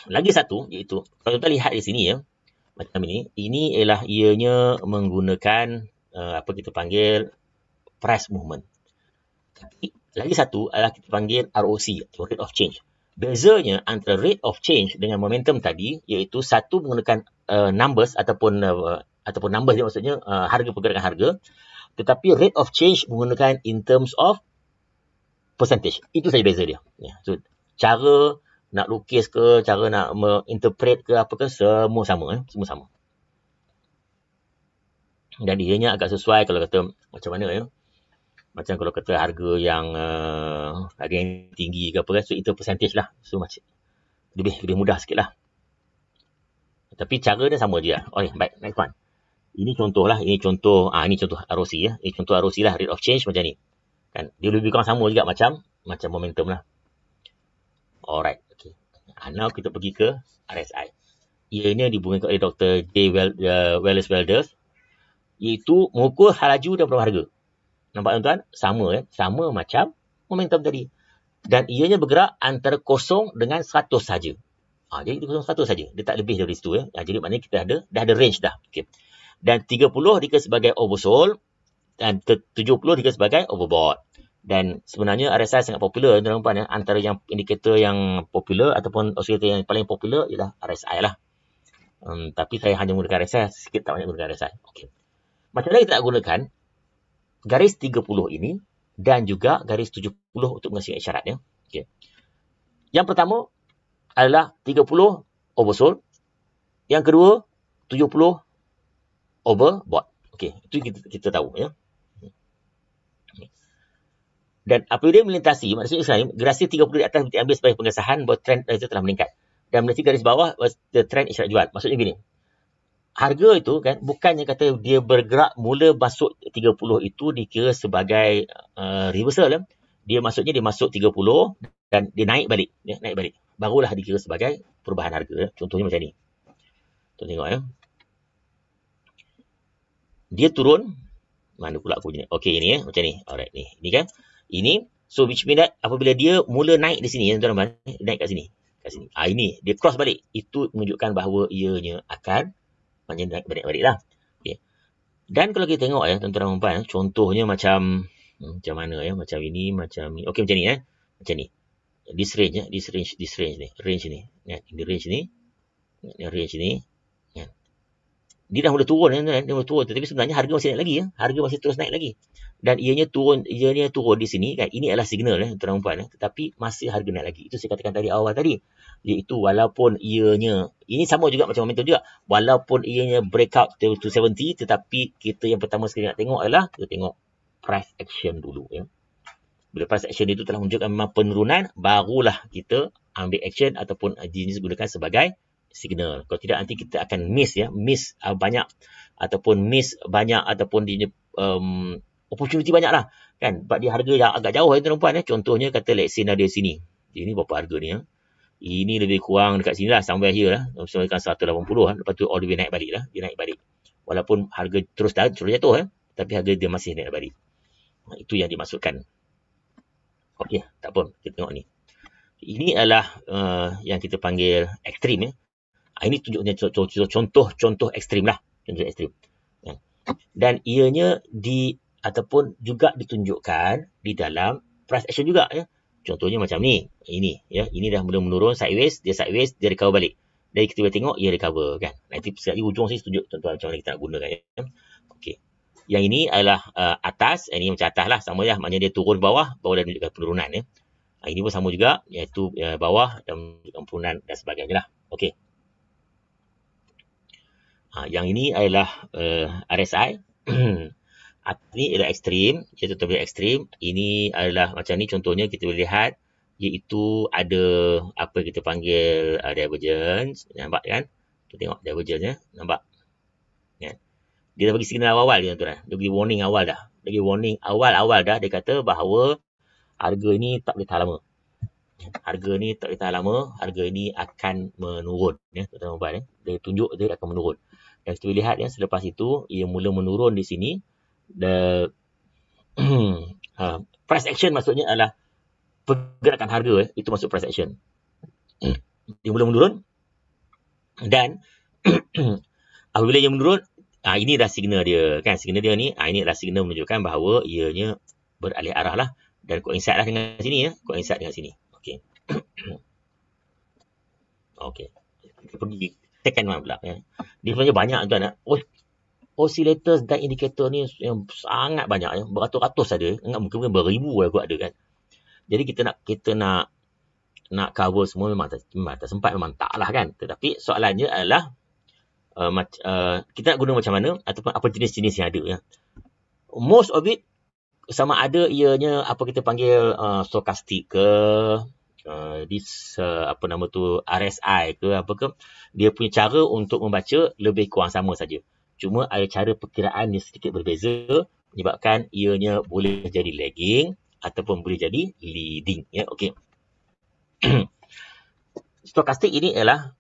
lagi satu iaitu kalau kita lihat di sini ya, macam ini ialah ianya menggunakan apa kita panggil price movement. Tapi lagi satu adalah kita panggil ROC, rate of change. Bezanya antara rate of change dengan momentum tadi iaitu satu menggunakan numbers ataupun numbers dia maksudnya harga pergerakan harga, tetapi rate of change menggunakan in terms of percentage. Itu saja beza dia. Ya. So cara nak lukis ke, cara nak menginterpret ke apa ke, semua sama. Semua sama. Dan ianya agak sesuai kalau kata macam mana ya. Macam kalau kata harga yang tinggi ke apa kan, so itu percentage lah. So macam lebih mudah sikit lah. Tapi cara dia sama je. Okay, baik. Next one. Ini contoh lah. Ini contoh ROC ya. Ini contoh ROC lah. Rate of change macam ni. Kan? Dia lebih kurang sama juga macam momentum lah. Alright. Okay. Now kita pergi ke RSI. Ianya dibungakan oleh Dr. J. Wallace Welders. Iaitu mengukur laju dan perubahan harga. Nampak tuan-tuan? Sama sama macam momentum tadi. Dan ianya bergerak antara 0 dengan 100 saja. Jadi 0 100 saja. Dia tak lebih dari situ. Jadi maknanya kita dah ada range dah. Okay. Dan 30 dikira sebagai oversold dan 70 dikira sebagai overbought. Dan sebenarnya RSI sangat popular tuan-tuan. Antara yang indikator yang popular ataupun oscillator yang paling popular ialah RSI lah. Tapi saya hanya menggunakan RSI, sikit tak banyak menggunakan RSI. Okay. Macam mana kita nak gunakan garis 30 ini dan juga garis 70 untuk menghasilkan isyarat. Okay. Yang pertama adalah 30 oversold. Yang kedua 70 overbought. Okey, itu kita tahu ya. Dan apabila dia melintasi, maksudnya sekarang garis 30 di atas diambil sebagai pengesahan bahawa trend itu telah meningkat. Dan melintasi garis bawah the trend isyarat jual. Maksudnya gini. Harga itu kan bukannya kata dia bergerak mula masuk 30 itu dikira sebagai reversal. Dia maksudnya dia masuk 30 dan dia naik balik, naik balik. Barulah dikira sebagai perubahan harga. Contohnya macam ni. Tuan tengok ya. Dia turun, mana pula aku ni? Okey ini macam ni. Alright ni. Ini kan. Ini so which mean that apabila dia mula naik di sini tuan-tuan, naik kat sini. Kat sini. Ini dia cross balik. Itu menunjukkan bahawa ianya akan naik balik lah. Okay. Dan kalau kita tengok tuan-tuan dan puan, contohnya macam mana macam ini, macam ni. Okey macam ni macam ni. This range ni, range ni. Ini range ni. Range ni. Dia dah mula turun dia mula turun tetapi sebenarnya harga masih naik lagi Harga masih terus naik lagi. Dan ianya turun di sini kan. Ini adalah signal tuan-tuan dan puan tetapi masih harga naik lagi. Itu saya katakan tadi awal tadi. Iaitu walaupun ianya ini sama juga macam momentum juga. Walaupun ianya breakout to 70 tetapi kita yang pertama sekali nak tengok adalah kita tengok price action dulu Bila price action itu telah menunjukkan memang penurunan, barulah kita ambil action ataupun jenis gunakan sebagai signal. Kalau tidak nanti kita akan miss banyak ataupun opportunity banyak lah kan. Sebab dia harga yang agak jauh tuan-tuan. Contohnya kata let's say ada sini. Ini berapa harga ni Ini lebih kurang dekat sini lah, somewhere here lah. Misalkan 180 lepas tu all the way naik balik lah. Dia naik balik. Walaupun harga terus jatuh tapi harga dia masih naik balik. Itu yang dimaksudkan. Okey, tak apa. Kita tengok ni. Ini adalah yang kita panggil ekstrim Ini tunjuknya contoh ekstrim lah. Contoh ekstrim. Dan ianya ataupun juga ditunjukkan di dalam price action juga Contohnya macam ni. Ini dah mula menurun sideways, dia recover balik. Dan kita boleh tengok ia recover kan. Nanti sekali ujung saya tunjuk tuan-tuan macam mana kita nak gunakan Okey. Yang ini adalah atas, ini macam atas lah, sama lah, maknanya dia turun bawah, baru dah menunjukkan penurunan Ini pun sama juga, iaitu bawah dan menunjukkan penurunan dan sebagainya lah. Okey. Yang ini adalah RSI. Ini adalah ekstrim, iaitu terbiak ekstrim. Ini adalah macam ni contohnya kita boleh lihat, iaitu ada apa kita panggil divergence. Nampak kan? Kita tengok divergence nampak. Dia dah bagi signal awal dia tuan-tuan. Dia bagi warning awal dah. Dia bagi warning awal dah. Dia kata bahawa harga ini tak boleh tahan lama. Harga ni tak boleh tahan lama. Harga ini akan menurun. Tuan-tuan. Dia tunjuk dia akan menurun. Dan kita lihat selepas itu ia mula menurun di sini. Price action maksudnya adalah pergerakan harga itu masuk price action. Dia mula menurun dan apabila ia menurun, ini dah signal dia kan. Signal dia ni, ini adalah signal menunjukkan bahawa ianya beralih arah lah dan coincide lah dengan sini coincide dengan sini. Okey. Okey. Kita pergi second one pula Dia sebenarnya banyak tuan oscillators dan indikator ni yang sangat banyak beratus-ratus ada, mungkin beribu aku ada kan. Jadi kita nak cover semua memang tak sempat, memang tak lah kan. Tetapi soalannya adalah kita nak guna macam mana ataupun apa jenis-jenis yang ada Most of it sama ada ianya apa kita panggil stochastic ke RSI ke apa ke, dia punya cara untuk membaca lebih kurang sama saja. Cuma ada cara perkiraan yang sedikit berbeza Menyebabkan ianya boleh jadi lagging ataupun boleh jadi leading. Ya, okey. Stokastik ini ialah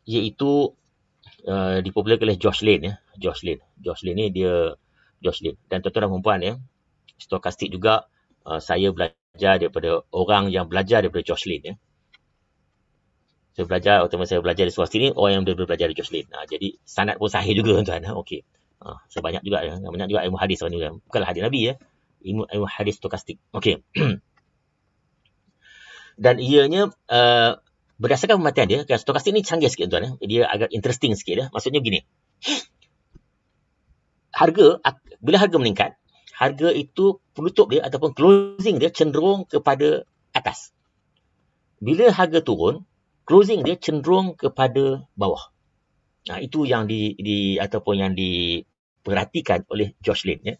iaitu dipopularkan oleh Josh Lane. Ya. Josh Lane ni dia Josh Lane. Dan tuan-tuan dan puan ya, stokastik juga saya belajar daripada orang yang belajar daripada Josh Lane. Ya. Saya belajar di swasti ni, orang yang betul-betul belajar di Josh Lane. Jadi sanad pun sahih juga tuan-tuan. Okey. Sebanyak juga ya. Banyak juga ilmu hadis ni. Bukanlah hadis Nabi ya. Ilmu hadis stokastik. Okey. Dan ianya berdasarkan pemerhatian dia, kan, stokastik ni canggih sikit tuan. Dia agak interesting sikit. Ya. Maksudnya begini. Bila harga meningkat, harga itu penutup dia ataupun closing dia cenderung kepada atas. Bila harga turun, closing dia cenderung kepada bawah. Itu yang ataupun yang diperhatikan oleh Josh Lane. Ya.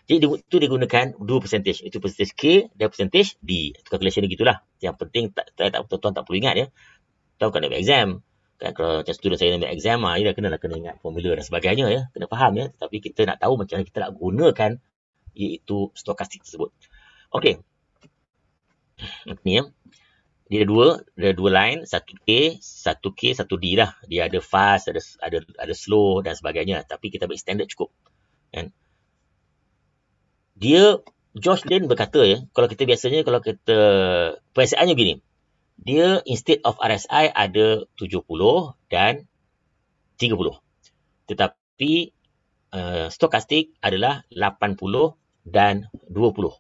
Jadi itu dia gunakan 2%. Itu percentage K dan percentage D. Itu calculation dia gitulah. Yang penting tuan-tuan tak perlu ingat ya. Tuan kan nak ambil exam. Kan, kalau macam student saya nak ambil exam, dia kena ingat formula dan sebagainya ya. Kena faham ya. Tapi kita nak tahu macam mana kita nak gunakan iaitu stokastik tersebut. Okey. Ni ya. Dia ada dua line, 1K, 1D lah. Dia ada fast, ada slow dan sebagainya. Tapi kita ambil standard cukup. Kan? Josh Lane berkata ya, kalau kita perasaannya begini. Dia instead of RSI ada 70 dan 30. Tetapi stokastik adalah 80 dan 20.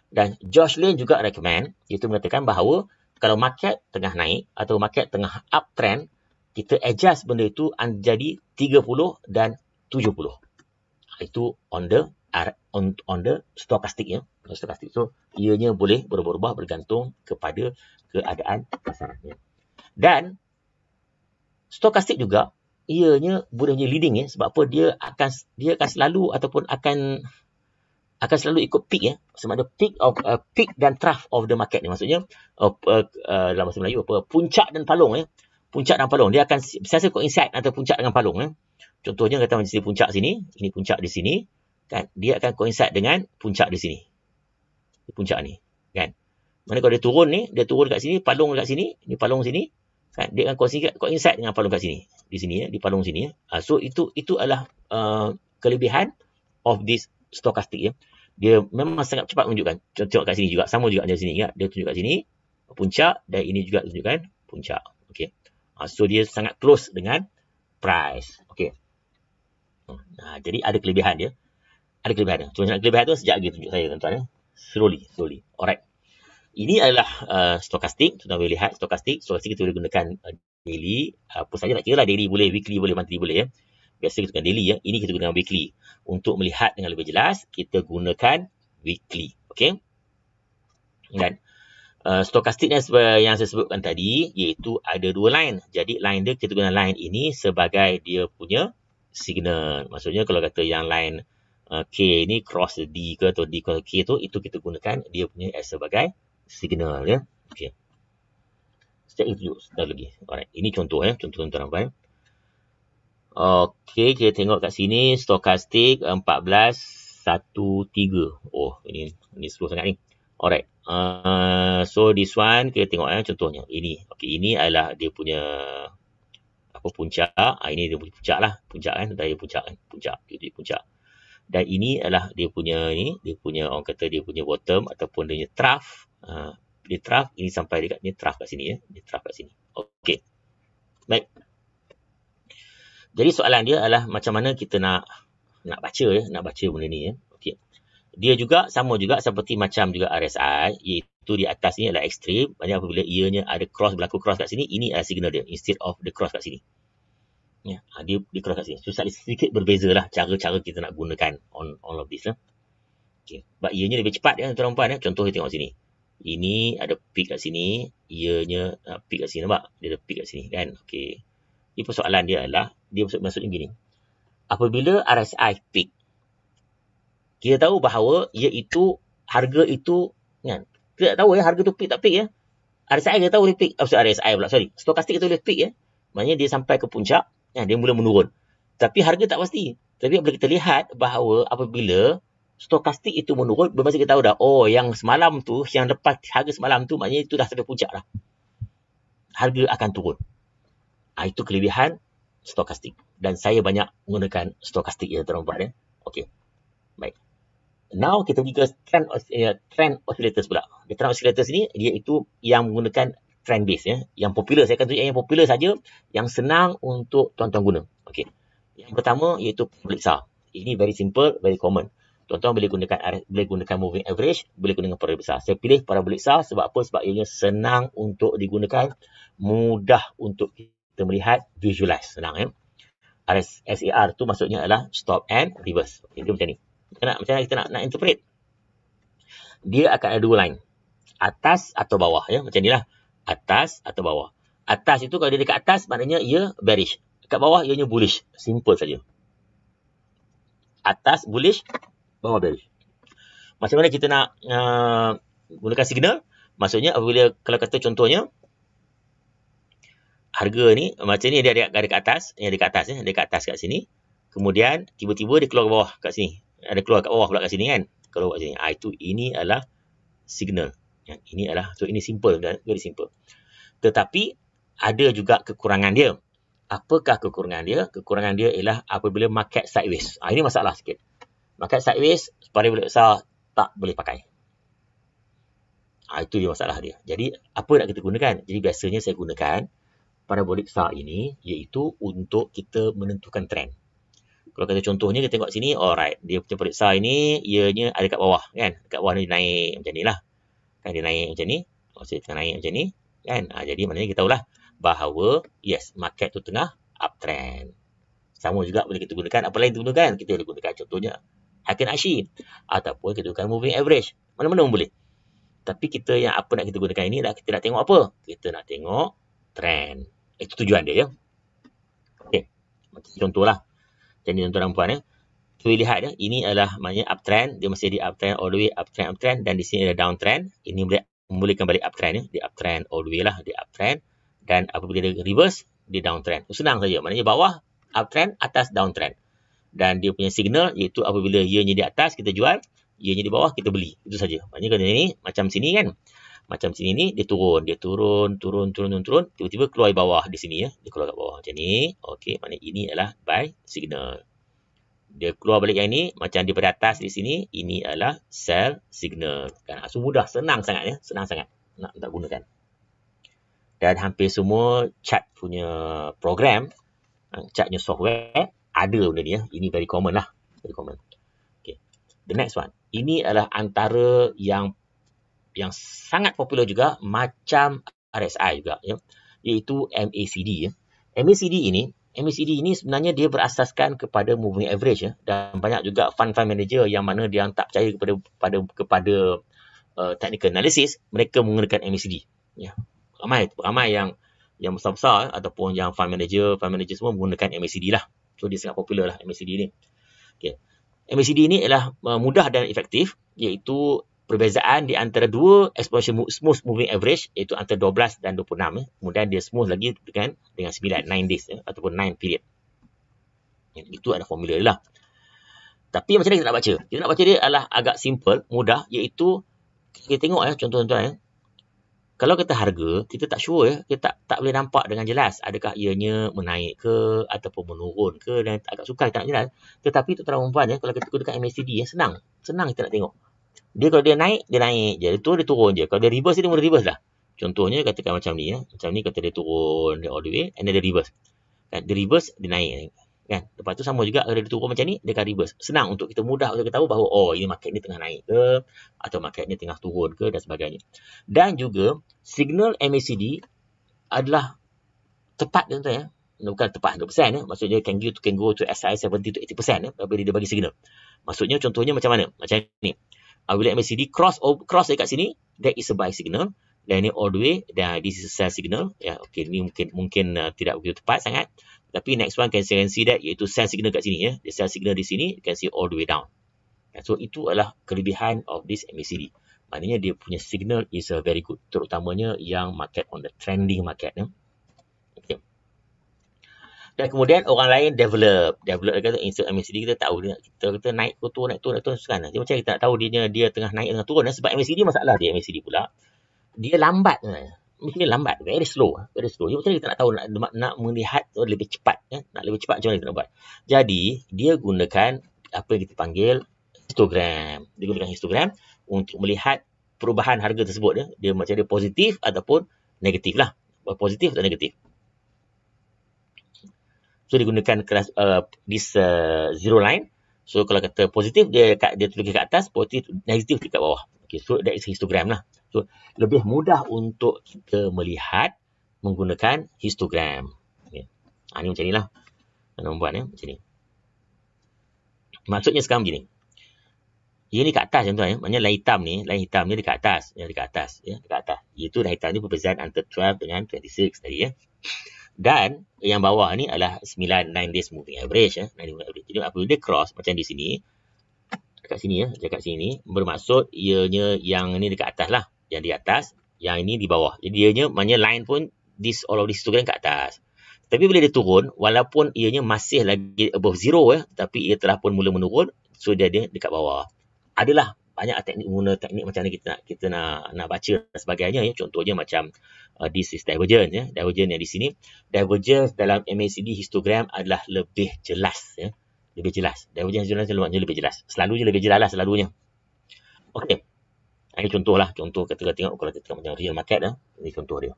Dan Josh Lane juga recommend, iaitu mengatakan bahawa kalau market tengah naik atau market tengah uptrend, kita adjust benda itu jadi 30 dan 70. Itu on the stokastik ya. Stokastik. So, ianya boleh berubah-ubah bergantung kepada keadaan pasaran. Ya. Dan stokastik juga ianya boleh jadi leading ya, sebab apa dia akan selalu ataupun akan selalu ikut peak ya. Sebab ada peak dan trough of the market ni. Maksudnya dalam bahasa Melayu puncak dan palung ya. Puncak dan palung. Dia akan sentiasa coincide antara puncak dengan palung ya. Contohnya kata macam puncak sini, ini puncak di sini, kan? Dia akan coincide dengan puncak di sini. Puncak ni, kan? Mana kalau dia turun kat sini, palung kat sini, ni palung sini, kan? Dia akan coincide dengan palung kat sini. Di sini ya, di palung sini ya. So itu adalah kelebihan of this stokastik ya. Dia memang sangat cepat menunjukkan. Tengok kat sini juga, sama juga di sini ya. Dia tunjuk kat sini puncak dan ini juga tunjukkan puncak. Okey. So dia sangat close dengan price. Okey. Jadi ada kelebihan dia. Ada kelebihan dia. Cuma kelebihan tu sejak lagi tunjuk saya tuan-tuan ya. Slowly. Alright. Ini adalah stokastik. Tuan-tuan boleh lihat stokastik. Stokastik kita boleh gunakan daily. Apa saja tak kira lah, daily boleh, weekly boleh, monthly boleh ya. Biasa kita gunakan daily ya. Ini kita gunakan weekly. Untuk melihat dengan lebih jelas, kita gunakan weekly. Okey. Dan stokastik yang saya sebutkan tadi, iaitu ada dua line. Jadi line dia, kita guna line ini sebagai dia punya signal. Maksudnya kalau kata yang line K ni cross D ke atau D ke K tu, itu kita gunakan dia punya sebagai signal ya. Okey. Sejak itu sudah lagi. Alright, ini contoh ya, contoh tuan-tuan. Okey, kita tengok kat sini stokastik 1413. Oh, ini slow sangat ni. Alright. So this one kita tengok contohnya. Ini. Okey, ini adalah dia punya puncak. Ini dia punya puncak lah. Puncak kan, daya puncak kan. Puncak. Dia puncak. Dan ini adalah dia punya orang kata dia punya bottom ataupun dia punya trough. Dia trough ini sampai dekat ni, trough kat sini ya. Dia trough kat sini. Okey. Baik. Jadi soalan dia adalah macam mana kita nak baca ya, nak baca benda ni ya. Okey. Dia juga sama juga seperti macam juga RSI, iaitu di atas ni adalah ekstrim. Maksudnya apabila ianya ada berlaku cross kat sini, ini adalah signal dia instead of the cross kat sini. Ya, dia cross kat sini. So sedikit berbeza lah cara-cara kita nak gunakan on all of this lah. Okey. Sebab ianya lebih cepat ya tuan-tuan ya. Contoh kita tengok sini. Ini ada peak kat sini, ianya peak kat sini, nampak? Dia ada peak kat sini kan. Okey. Ini persoalan dia adalah, dia maksudnya begini. Apabila RSI peak, kita tahu bahawa iaitu harga itu, kan? Kita tak tahu ya harga tu peak tak peak ya. RSI kita tahu dia peak. RSI pula, stokastik kita boleh peak ya. Maknanya dia sampai ke puncak, ya, dia mula menurun. Tapi harga tak pasti. Tapi boleh kita lihat bahawa apabila stokastik itu menurun, bermasa kita tahu dah, oh yang semalam tu, yang lepas harga semalam tu, maknanya itu dah sampai puncak dah. Harga akan turun. Itu kelebihan stokastik. Dan saya banyak menggunakan stokastik ya, tuan-tuan. Okey. Baik. Now kita pergi ke trend oscillators pula. The trend oscillators ni dia itu yang menggunakan trend base ya. Yang popular, saya akan tunjuk yang popular saja, yang senang untuk tuan-tuan guna. Okey. Yang pertama iaitu peribahasa. Ini very simple, very common. Tuan-tuan boleh gunakan moving average, boleh gunakan peribahasa. Saya pilih peribahasa sebab apa? Sebab ianya senang untuk digunakan, mudah untuk kita melihat, visualize, senang ya. SAR tu maksudnya adalah stop and reverse. Okey, dia macam ni. Macam mana kita nak interpret? Dia akan ada dua line. Atas atau bawah ya, macam inilah. Atas atau bawah. Atas itu kalau dia dekat atas maknanya ia bearish. Dekat bawah ianya bullish. Simple saja. Atas bullish, bawah bearish. Macam mana kita nak gunakan signal? Maksudnya apabila kalau kata contohnya harga ni macam ni, dia ada dekat atas, yang dekat atas ya, dekat atas kat sini. Kemudian tiba-tiba dia keluar ke bawah kat sini. Ada keluar kat bawah pula kat sini kan. Keluar kat sini. Ini adalah signal. Ini adalah, so ini simple dan very simple. Tetapi ada juga kekurangan dia. Apakah kekurangan dia? Kekurangan dia ialah apabila market sideways. Ini masalah sikit. Market sideways, pada boleh besar tak boleh pakai. Itu dia masalah dia. Jadi apa nak kita gunakan? Jadi biasanya saya gunakan parabolik SAR ini iaitu untuk kita menentukan trend. Kalau kata contohnya kita tengok sini, alright, dia punya periksa ini ianya ada kat bawah kan. Kat bawah ni naik macam nilah. Kan dia naik macam ni. Maksudnya tengah naik macam ni kan. Jadi maknanya kita tahulah bahawa yes, market tu tengah uptrend. Sama juga boleh kita gunakan, apa lain kita gunakan? Kita boleh gunakan contohnya Heikin Ashi ataupun kita gunakan moving average. Mana-mana pun boleh. Tapi kita yang apa nak kita gunakan ini dah, kita nak tengok apa? Kita nak tengok trend. Itu tujuan dia ya. Okey. Contohlah. Jadi tuan-tuan dan puan ya. Kita lihat ya, ini adalah maknanya uptrend, dia masih di uptrend all the way, uptrend dan di sini ada downtrend. Ini boleh membolehkan balik uptrend ya, di uptrend all the way lah, di uptrend, dan apabila dia reverse, dia downtrend. Senang saja. Maknanya bawah uptrend, atas downtrend. Dan dia punya signal iaitu apabila ianya di atas kita jual, ianya di bawah kita beli. Itu saja. Maknanya kalau ini macam sini kan. Macam sini ni dia turun, tiba-tiba keluar di bawah di sini ya. Dia keluar kat bawah macam ni. Okey, maknanya ini adalah buy signal. Dia keluar balik yang ini macam daripada atas di sini, ini adalah sell signal. Kan so mudah, senang sangat ya, senang sangat nak gunakan. Dan hampir semua chart punya program, chartnya software ada benda ni ya. Ini very common lah, very common. Okey. The next one. Ini adalah antara yang sangat popular juga macam RSI juga ya, iaitu MACD ya. MACD ini sebenarnya dia berasaskan kepada moving average ya, dan banyak juga fund manager yang mana dia tak percaya kepada technical analysis, mereka menggunakan MACD ya. Ramai yang besar-besar ataupun yang fund manager semua menggunakan MACD lah. So dia sangat popular lah MACD ni. Okey. MACD ni ialah mudah dan efektif, iaitu perbezaan di antara dua exponential smooth moving average, iaitu antara 12 dan 26 ya. Kemudian dia smooth lagi dengan 9 days ya, ataupun 9 period. Itu ada formula dia lah. Tapi macam mana kita nak baca? Kita nak baca dia adalah agak simple, mudah, iaitu kita tengok ya, contoh-contoh ya. Kalau kita harga, kita tak sure ya, kita tak boleh nampak dengan jelas adakah ianya menaik ke ataupun menurun ke, dan agak sukar kita nak jelas. Tetapi tuan-tuan dan puan ya, kalau kita gunakan MACD ya, senang kita nak tengok. Dia kalau dia naik je. Dia turun je. Kalau dia reverse, dia mula reverse lah. Contohnya, katakan macam ni ya. Macam ni, kata dia turun, dia all the way, and then dia reverse. Kan? Dia reverse, dia naik. Kan? Lepas tu sama juga, kalau dia turun macam ni, dia akan reverse. Senang untuk kita, mudah untuk kita tahu bahawa, ini market ni tengah naik ke, atau market ni tengah turun ke, dan sebagainya. Dan juga, signal MACD adalah tepat, tuan-tuan ya. Bukan tepat 100% ya. Maksudnya, can go to SI 70 to 80% ya, apabila dia bagi signal. Maksudnya, contohnya macam mana? Macam ni. Apabila MACD cross dekat sini, that is a buy signal. Dan ini all the way, dan this is a sell signal. Ya, okey, ini mungkin tidak begitu tepat sangat. Tapi next one can see that, iaitu sell signal kat sini ya. Dia sell signal di sini, you can see all the way down. So itu adalah kelebihan of this MACD. Maknanya dia punya signal is very good, terutamanya yang market on the trending market ya. Okay. Dan kemudian orang lain develop kata insert MACD kita tahu dia kita naik turun kan. Dia macam kita nak tahu dia tengah naik tengah turun sebab MACD masalah dia MACD pula. Dia lambat Mesti lambat, very slow. Dia macam kita nak tahu nak melihat lebih cepat nak lebih cepat macam mana kita nak buat. Jadi dia gunakan apa yang kita panggil histogram. Dia gunakan histogram untuk melihat perubahan harga tersebut dia macam dia positif ataupun negatif lah. Positif atau negatif. So dia gunakan this zero line. So kalau kata positif dia tulis kat atas, positif negatif dekat bawah. Okay, so that is histogram lah. So lebih mudah untuk kita melihat menggunakan histogram. Okay. Ni macam ni lah. Nak buat macam ni. Maksudnya sekarang begini. Ia ni kat atas tuan-tuan Maknanya line hitam ni dekat atas. Dekat atas. Iaitu line hitam ni perbezaan antara 12 dengan 26 tadi Dan yang bawah ni adalah 9 days moving average. 9 days moving average. Jadi apabila dia cross macam di sini. Dekat sini. Bermaksud ianya yang ni dekat atas lah. Yang di atas. Yang ini di bawah. Jadi ianya maknanya line pun all of this tu kan kat atas. Tapi bila dia turun. Walaupun ianya masih lagi above zero tapi ia telah pun mula menurun. So dia dekat bawah. Adalah banyak teknik macam mana kita nak baca dan sebagainya Contohnya macam this is divergence Divergence yang di sini. Divergence dalam MACD histogram adalah lebih jelas Lebih jelas. Divergence histogram lebih jelas. Selalunya lebih jelas lah selalunya. Okey. Ini contoh lah. Contoh kita tengok kalau kita tengok macam real market Ini contoh dia.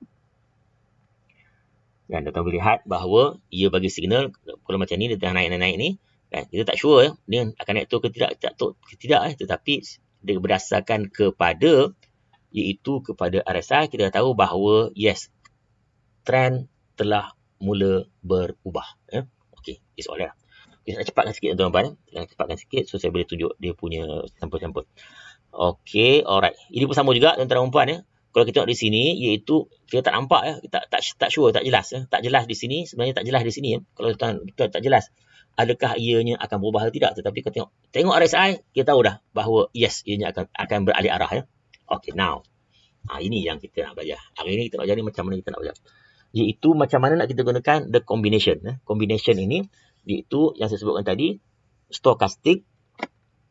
Dan kita boleh lihat bahawa ia bagi signal kalau macam ni dia tengah naik ni. Kita tak sure dia akan naik tu ke tidak, tetapi dia berdasarkan kepada iaitu kepada RSI kita tahu bahawa yes trend telah mula berubah okey it's all there. Kita nak cepatkan sikit tuan-tuan so saya boleh tunjuk dia punya sampel-sampel. Okey, alright, ini pun sama juga tuan-tuan dan puan kalau kita tengok di sini iaitu kita tak nampak kita tak sure, tak jelas di sini, sebenarnya tak jelas di sini kalau tuan tak jelas adakah ianya akan berubah atau tidak. Tetapi kita tengok RSI, kita tahu dah bahawa yes, ianya akan beralih arah Okay, now. Ini yang kita nak belajar. Hari ini kita nak belajar macam mana kita nak belajar. Iaitu macam mana nak kita gunakan the combination. Combination ini, iaitu yang saya sebutkan tadi, stokastik,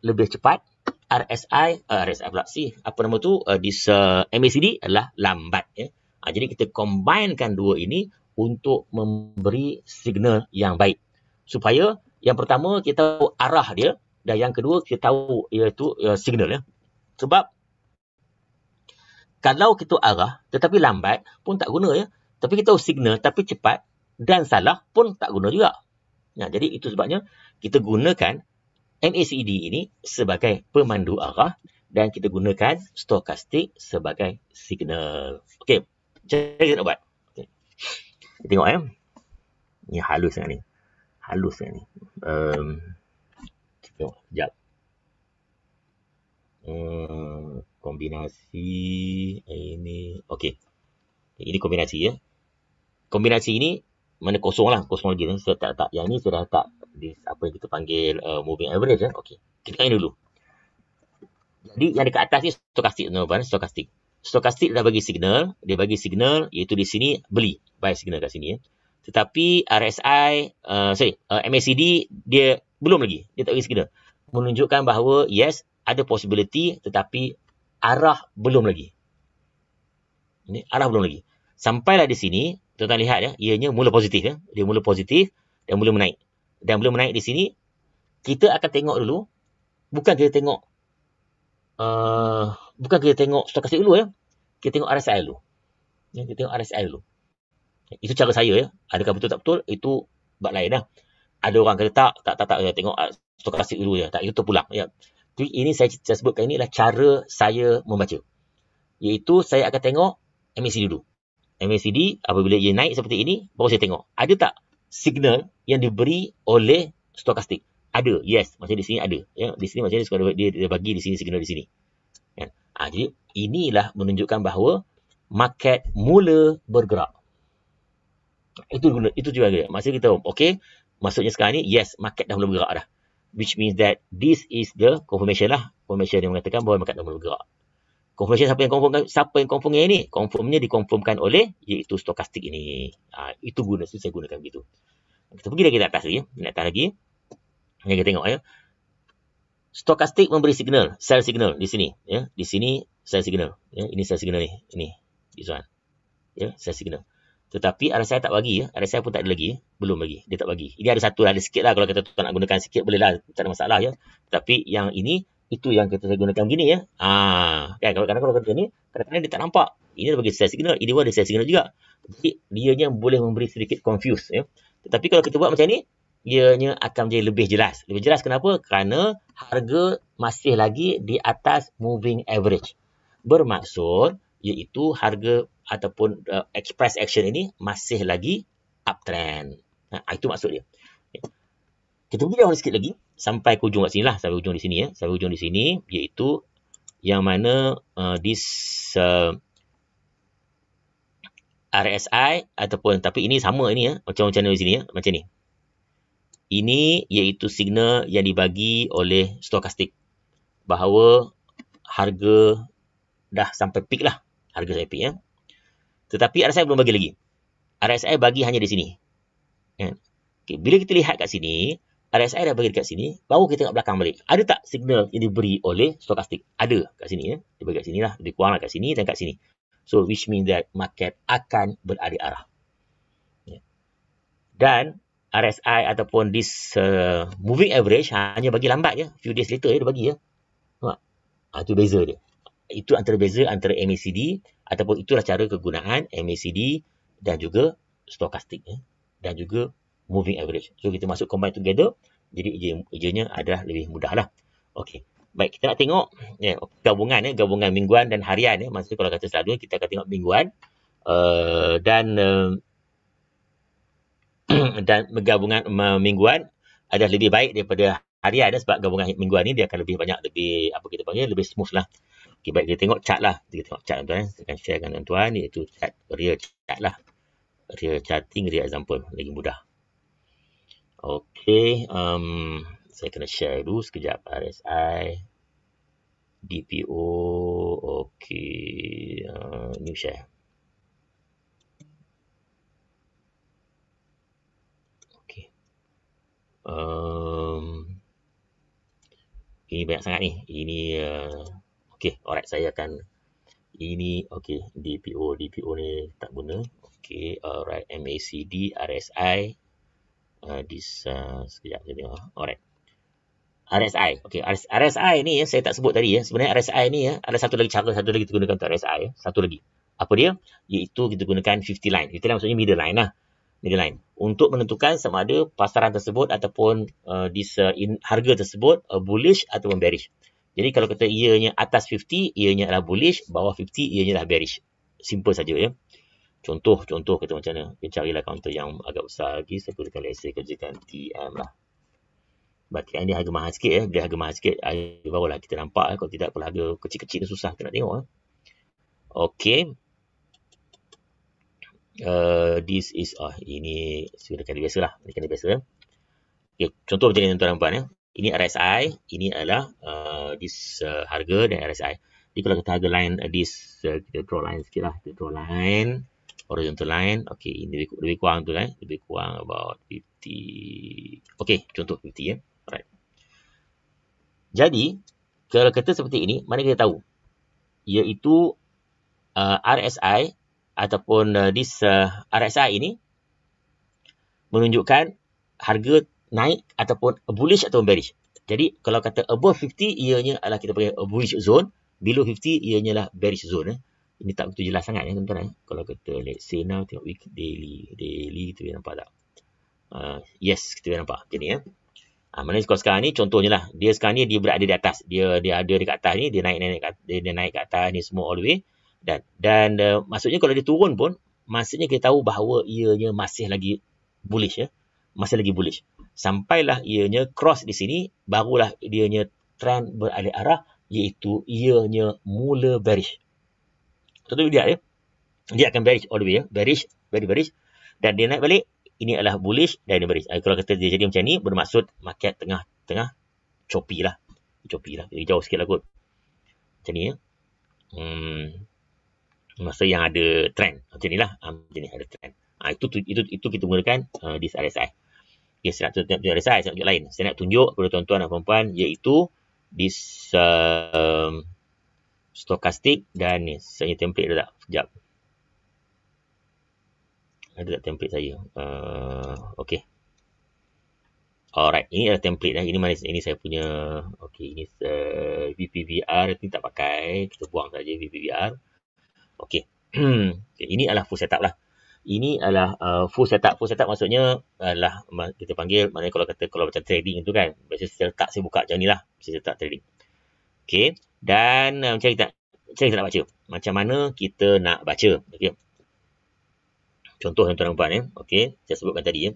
lebih cepat, RSI pula apa nama tu, this MACD adalah lambat. Jadi kita combinekan dua ini untuk memberi signal yang baik. Supaya yang pertama kita tahu arah dia dan yang kedua kita tahu iaitu signal Sebab kalau kita arah tetapi lambat pun tak guna Tapi kita tahu signal tapi cepat dan salah pun tak guna juga. Jadi itu sebabnya kita gunakan MACD ini sebagai pemandu arah dan kita gunakan stokastik sebagai signal. Okey. Macam mana kita nak buat? Okay. Kita tengok Ni halus sangat ni. Tengok sekejap. Kombinasi ini. Okey. Ini kombinasi Kombinasi ini mana kosong lagi. Saya tak. Yang ini sudah letak apa yang kita panggil moving average Okey. Kita tengok dulu. Jadi yang dekat atas ni stokastik tuan-tuan, stokastik. Stokastik dah bagi signal, dia bagi signal iaitu di sini beli, buy signal kat sini Tetapi RSI, MACD dia belum lagi. Dia tak bagi signal. Menunjukkan bahawa yes, ada possibility tetapi arah belum lagi. Ini arah belum lagi. Sampailah di sini, tuan-tuan lihat ianya mula positif Dia mula positif dan mula menaik. Dan mula menaik di sini, kita akan tengok dulu. Bukan kita tengok stokastik dulu Kita tengok RSI dulu. Itu cara saya Adakah betul tak betul itu bab lain Ada orang kata tak tengok stokastik dulu tak, itu terpulang Jadi ini saya sebutkan ini adalah cara saya membaca. Iaitu saya akan tengok MACD dulu. MACD apabila ia naik seperti ini baru saya tengok ada tak signal yang diberi oleh stokastik. Ada, yes, macam di sini ada di sini macam dia bagi di sini signal di sini jadi inilah menunjukkan bahawa market mula bergerak. Itu juga dia. Maksud kita, okay, maksudnya sekarang ni, yes, market dah mula bergerak dah. Which means that this is the confirmation lah. Confirmation yang mengatakan bahawa market dah mula bergerak. Confirmation siapa yang confirm yang ini? Confirmnya dikonfirmkan oleh iaitu stokastik ini. Itu saya gunakan begitu. Kita pergi lagi ke atas lagi. Di atas lagi. Yang kita tengok ya. Stokastik memberi signal, sell signal di sini. Ya. Di sini sell signal. Ya. Ini sell signal ni. Ini. This one. Ya. Sell signal. Tetapi RSI tak bagi. Ya. RSI pun tak ada lagi. Belum lagi. Dia tak bagi. Ini ada satu, ada sikit lah. Kalau kita tak nak gunakan sikit, boleh lah. Tak ada masalah. Ya. Tapi yang ini, itu yang kita gunakan begini ya. Kan, kalau kita ni, kadang-kadang dia tak nampak. Ini dia bagi sell signal. Ini pun ada sell signal juga. Jadi, dianya boleh memberi sedikit confuse. Ya. Tetapi kalau kita buat macam ni, ianya akan menjadi lebih jelas. Lebih jelas kenapa? Kerana harga masih lagi di atas moving average. Bermaksud, iaitu harga ataupun express action ini masih lagi uptrend. Itu maksud dia. Kita pergi jauh sikit lagi. Sampai ke ujung kat sini lah. Sampai ujung di sini ya. Sampai ujung di sini, iaitu yang mana RSI ataupun, tapi ini sama ini ya. Macam di sini ya. Macam ni. Ini iaitu signal yang dibagi oleh stokastik bahawa harga dah sampai peak lah. Harga sampai peak ya. Tetapi RSI belum bagi lagi. RSI bagi hanya di sini. Okay. Bila kita lihat kat sini, RSI dah bagi dekat sini, baru kita tengok belakang balik. Ada tak signal yang diberi oleh stokastik? Ada kat sini ya. Dia bagi kat sini lah. Lebih kurang lah kat sini dan kat sini. So which means that market akan beralih arah. Dan RSI ataupun this moving average hanya bagi lambat ya. Few days later dia bagi ya. Itu beza dia. Itu antara beza antara MACD ataupun itulah cara kegunaan MACD dan juga stokastik ya. Dan juga moving average. So kita masuk combine together. Jadi ejanya adalah lebih mudah lah. Okey. Baik, kita nak tengok ya, gabungan ya, gabungan mingguan dan harian ya. Maksudnya kalau kata selalu kita akan tengok mingguan dan gabungan mingguan adalah lebih baik daripada harian sebab gabungan mingguan ni dia akan lebih banyak, lebih apa kita panggil, lebih smooth lah. Okay, baik, kita tengok chart lah. Kita tengok chart tuan-tuan. Saya akan share dengan tuan-tuan iaitu chart, real chart lah. Real charting, real example. Lagi mudah. Okay, saya kena share dulu sekejap. RSI, DPO, okay, new share. Ini banyak sangat ni. Ini okey, alright, saya akan ini okey, DPO ni tak guna. Okey, alright, MACD, RSI, this sekejap saya tengok. Alright. RSI. Okey, RSI ni saya tak sebut tadi ya. Sebenarnya RSI ni ya, ada satu lagi cara, satu lagi kita gunakan untuk RSI ya. Satu lagi. Apa dia? Iaitu kita gunakan 50 line. 50 line maksudnya middle line lah. Middle line. Untuk menentukan sama ada pasaran tersebut ataupun harga tersebut bullish ataupun bearish. Jadi kalau kata ianya atas 50, ianya adalah bullish, bawah 50 ianya adalah bearish. Simple saja ya. Contoh kata macam mana. Kita carilah counter yang agak besar lagi. Saya gunakan, let's say, kerjakan TM lah. Berarti ini harga mahal sikit ya. Bila harga mahal sikit, barulah kita nampak. Kalau tidak, kalau harga kecil-kecil ni susah kita nak tengok. Okey. This is ini sudah kali biasa lah. Ini kali biasa. Okay, contoh macam ni tuan-tuan ya. Ini RSI, ini adalah this harga dan RSI. Jadi kalau kita harga line this kita draw line sikit lah. Kita draw line, horizontal line. Okay, ini lebih kurang tu kan. Lebih kurang about 50. Okay, contoh 50 ya. Alright. Jadi kalau kata seperti ini, mana kita tahu? Iaitu RSI ataupun this RSI ini menunjukkan harga naik ataupun bullish atau bearish. Jadi kalau kata above 50 ianya adalah kita panggil bullish zone, below 50 ianya adalah bearish zone. Ini tak begitu jelas sangat ya tuan-tuan. Kalau kata let's say now tengok week daily kita boleh nampak tak? Yes, kita boleh nampak macam ni ya. Maknanya kalau sekarang ni contohnya lah, dia sekarang ni dia berada di atas, dia ada dekat atas ni, dia naik ke atas ni semua all the way. Dan maksudnya kalau dia turun pun, maksudnya kita tahu bahawa ianya masih lagi bullish ya. Masih lagi bullish. Sampailah ianya cross di sini, barulah ianya trend beralih arah, iaitu ianya mula bearish. Contoh dia ya. Dia akan bearish all the way ya. Bearish, very bearish. Dan dia naik balik, ini adalah bullish dan dia bearish. Kalau kata dia jadi macam ni, bermaksud market tengah choppy lah. Choppy lah. Jadi jauh sikit lah kot. Macam ni ya. Masa yang ada trend macam ni lah, macam ni ada trend. Itu kita gunakan this RSI. Okay, saya nak tunjuk RSI, saya nak tunjuk lain. Saya nak tunjuk kepada tuan-tuan dan puan-puan iaitu this stochastic dan ni. Saya template ada tak? Sekejap. Ada tak template saya? Okay. Alright, ini adalah template dah. Ini saya punya. Okay, ini VPVR. Ini tak pakai. Kita buang saja VPVR. Okay. Ini adalah full setup lah. Ini adalah full setup. Full setup maksudnya adalah kita panggil, maknanya kalau macam trading itu kan. Biasanya saya letak, saya buka macam ni lah. Saya letak trading. Okay. Dan macam kita nak baca. Macam mana kita nak baca. Okay. Contoh tuan-tuan dan puan. Okay. Saya sebutkan tadi.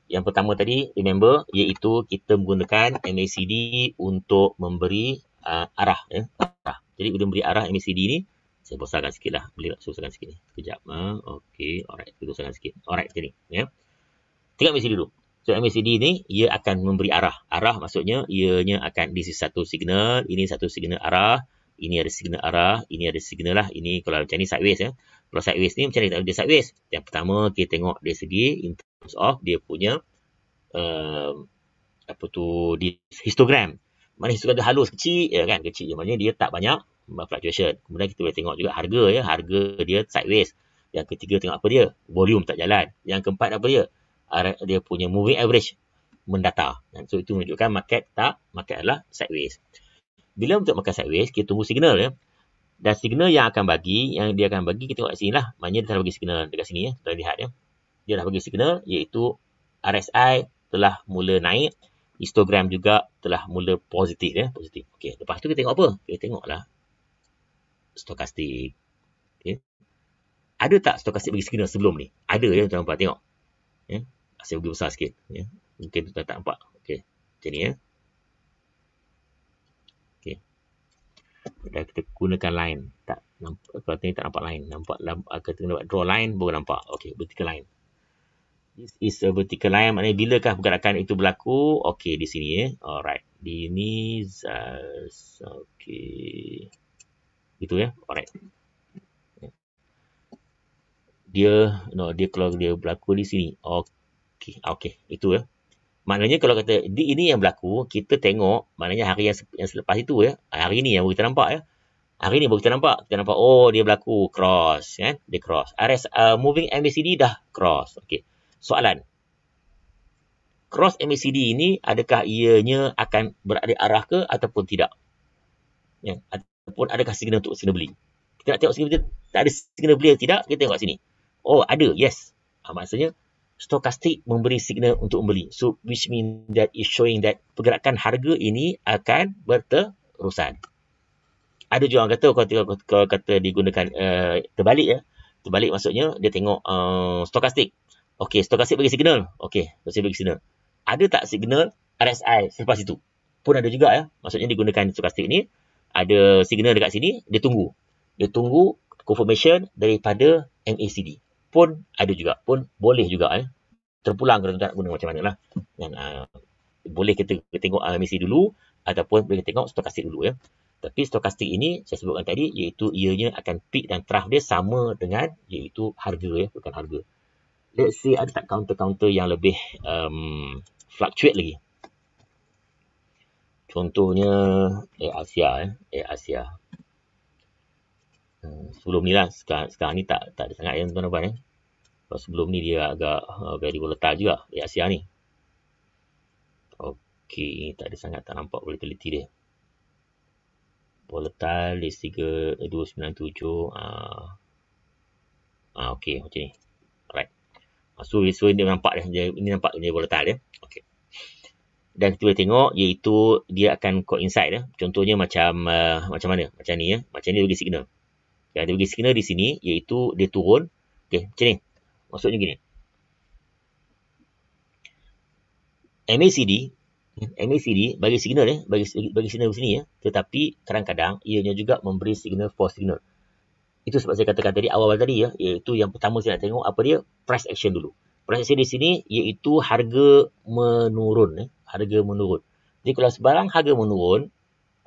Yang pertama tadi, remember, iaitu kita menggunakan MACD untuk memberi arah. Arah. Jadi, bila memberi arah MACD ni, saya besarkan sikit lah. Boleh tak besarkan sikit ni? Sekejap. Okay. Alright. Kita besarkan sikit. Alright. Macam ni. Ya. Tengok MACD dulu. So, MACD ni, ia akan memberi arah. Arah maksudnya, ianya akan, this is satu signal. Ini satu signal arah. Ini ada signal arah. Ini ada signal lah. Ini kalau macam ni sideways. Ya. Kalau sideways ni, macam ni dia sideways. Yang pertama, kita tengok dari segi in terms of dia punya histogram. Mana histogram dia halus, kecil. Ya kan? Kecil. Maknanya dia tak banyak fluctuation. Kemudian kita boleh tengok juga harga. Ya. Harga dia sideways. Yang ketiga tengok apa dia? Volume tak jalan. Yang keempat apa dia? Dia punya moving average mendata. So, itu menunjukkan market adalah sideways. Bila untuk market sideways, kita tunggu signal. Ya. Dan signal yang dia akan bagi, kita tengok kat sini lah. Maknanya dia telah bagi signal dekat sini. Ya. Kita lihat. Ya. Dia dah bagi signal, iaitu RSI telah mula naik. Histogram juga telah mula positif. Ya. Positif. Okay. Lepas tu kita tengok apa? Kita tengoklah stokastik. Okay. Ada tak stokastik bagi signal sebelum ni? Ada ya, tuan-tuan tengok. Ya. Saya bagi besar sikit. Ya. Mungkin tuan tak nampak. Okay. Macam ni ya. Dan kita gunakan line. Tak nampak, kalau ni tak nampak line. Nampak kita kena draw line baru nampak. Okey, vertical line. This is a vertical line. Maknanya bilakah pergerakan itu berlaku? Okey, di sini ya. Alright. Di ni okey. Itu ya. Alright. Dia kalau dia berlaku di sini. Okey, itu ya. Maknanya kalau kata ini yang berlaku, kita tengok, maknanya hari yang selepas itu ya, hari ini yang baru kita nampak ya. Hari ini baru kita nampak, oh dia berlaku cross kan, dia cross. Moving MACD dah cross. Okey. Soalan. Cross MACD ini adakah ianya akan berada arah ke ataupun tidak? Ya, ataupun adakah signal untuk signal beli? Kita nak tengok signal tak ada signal beli atau tidak, kita tengok sini. Oh, ada. Yes. Maksudnya stokastik memberi signal untuk membeli. So, which mean that is showing that pergerakan harga ini akan berterusan. Ada juga orang kata, kalau kata digunakan terbalik ya. Terbalik maksudnya, dia tengok stokastik. Okey, stokastik bagi signal. Okey, stokastik bagi signal. Ada tak signal RSI selepas itu? Pun ada juga ya. Maksudnya digunakan stokastik ni, ada signal dekat sini, dia tunggu. Dia tunggu confirmation daripada MACD. Pun ada juga, pun boleh juga ya. Terpulang kalau tak guna macam mana lah. Dan, boleh kita tengok MACD dulu ataupun boleh kita tengok stokastik dulu ya. Tapi stokastik ini saya sebutkan tadi iaitu ianya akan peak dan trough dia sama dengan iaitu harga ya, bukan harga. Let's say ada tak counter-counter yang lebih fluctuate lagi. Contohnya Asia ya, Asia. Sebelum ni lah, sekarang ni tak ada sangat yang tuan-tuan ya. Sebelum ni dia agak very volatile juga di Asia ni. Okey, tak ada sangat, tak nampak volatility dia. Volatile di 3297. Okey, macam ni. Alright. So dia nampak dia. Ini nampak dia volatile dia. Okey. Dan kita boleh tengok iaitu dia akan coincide ya. Contohnya macam mana? Macam ni ya. Macam ni dia bagi signal. Dia bagi signal di sini iaitu dia turun. Okey, macam ni. Maksudnya gini. MACD bagi signal ya, bagi signal di sini ya. Tetapi kadang-kadang ianya juga memberi signal false signal. Itu sebab saya katakan tadi awal tadi ya, iaitu yang pertama saya nak tengok apa dia? Price action dulu. Price action di sini iaitu harga menurun ya, harga menurun. Jadi kalau sebarang harga menurun,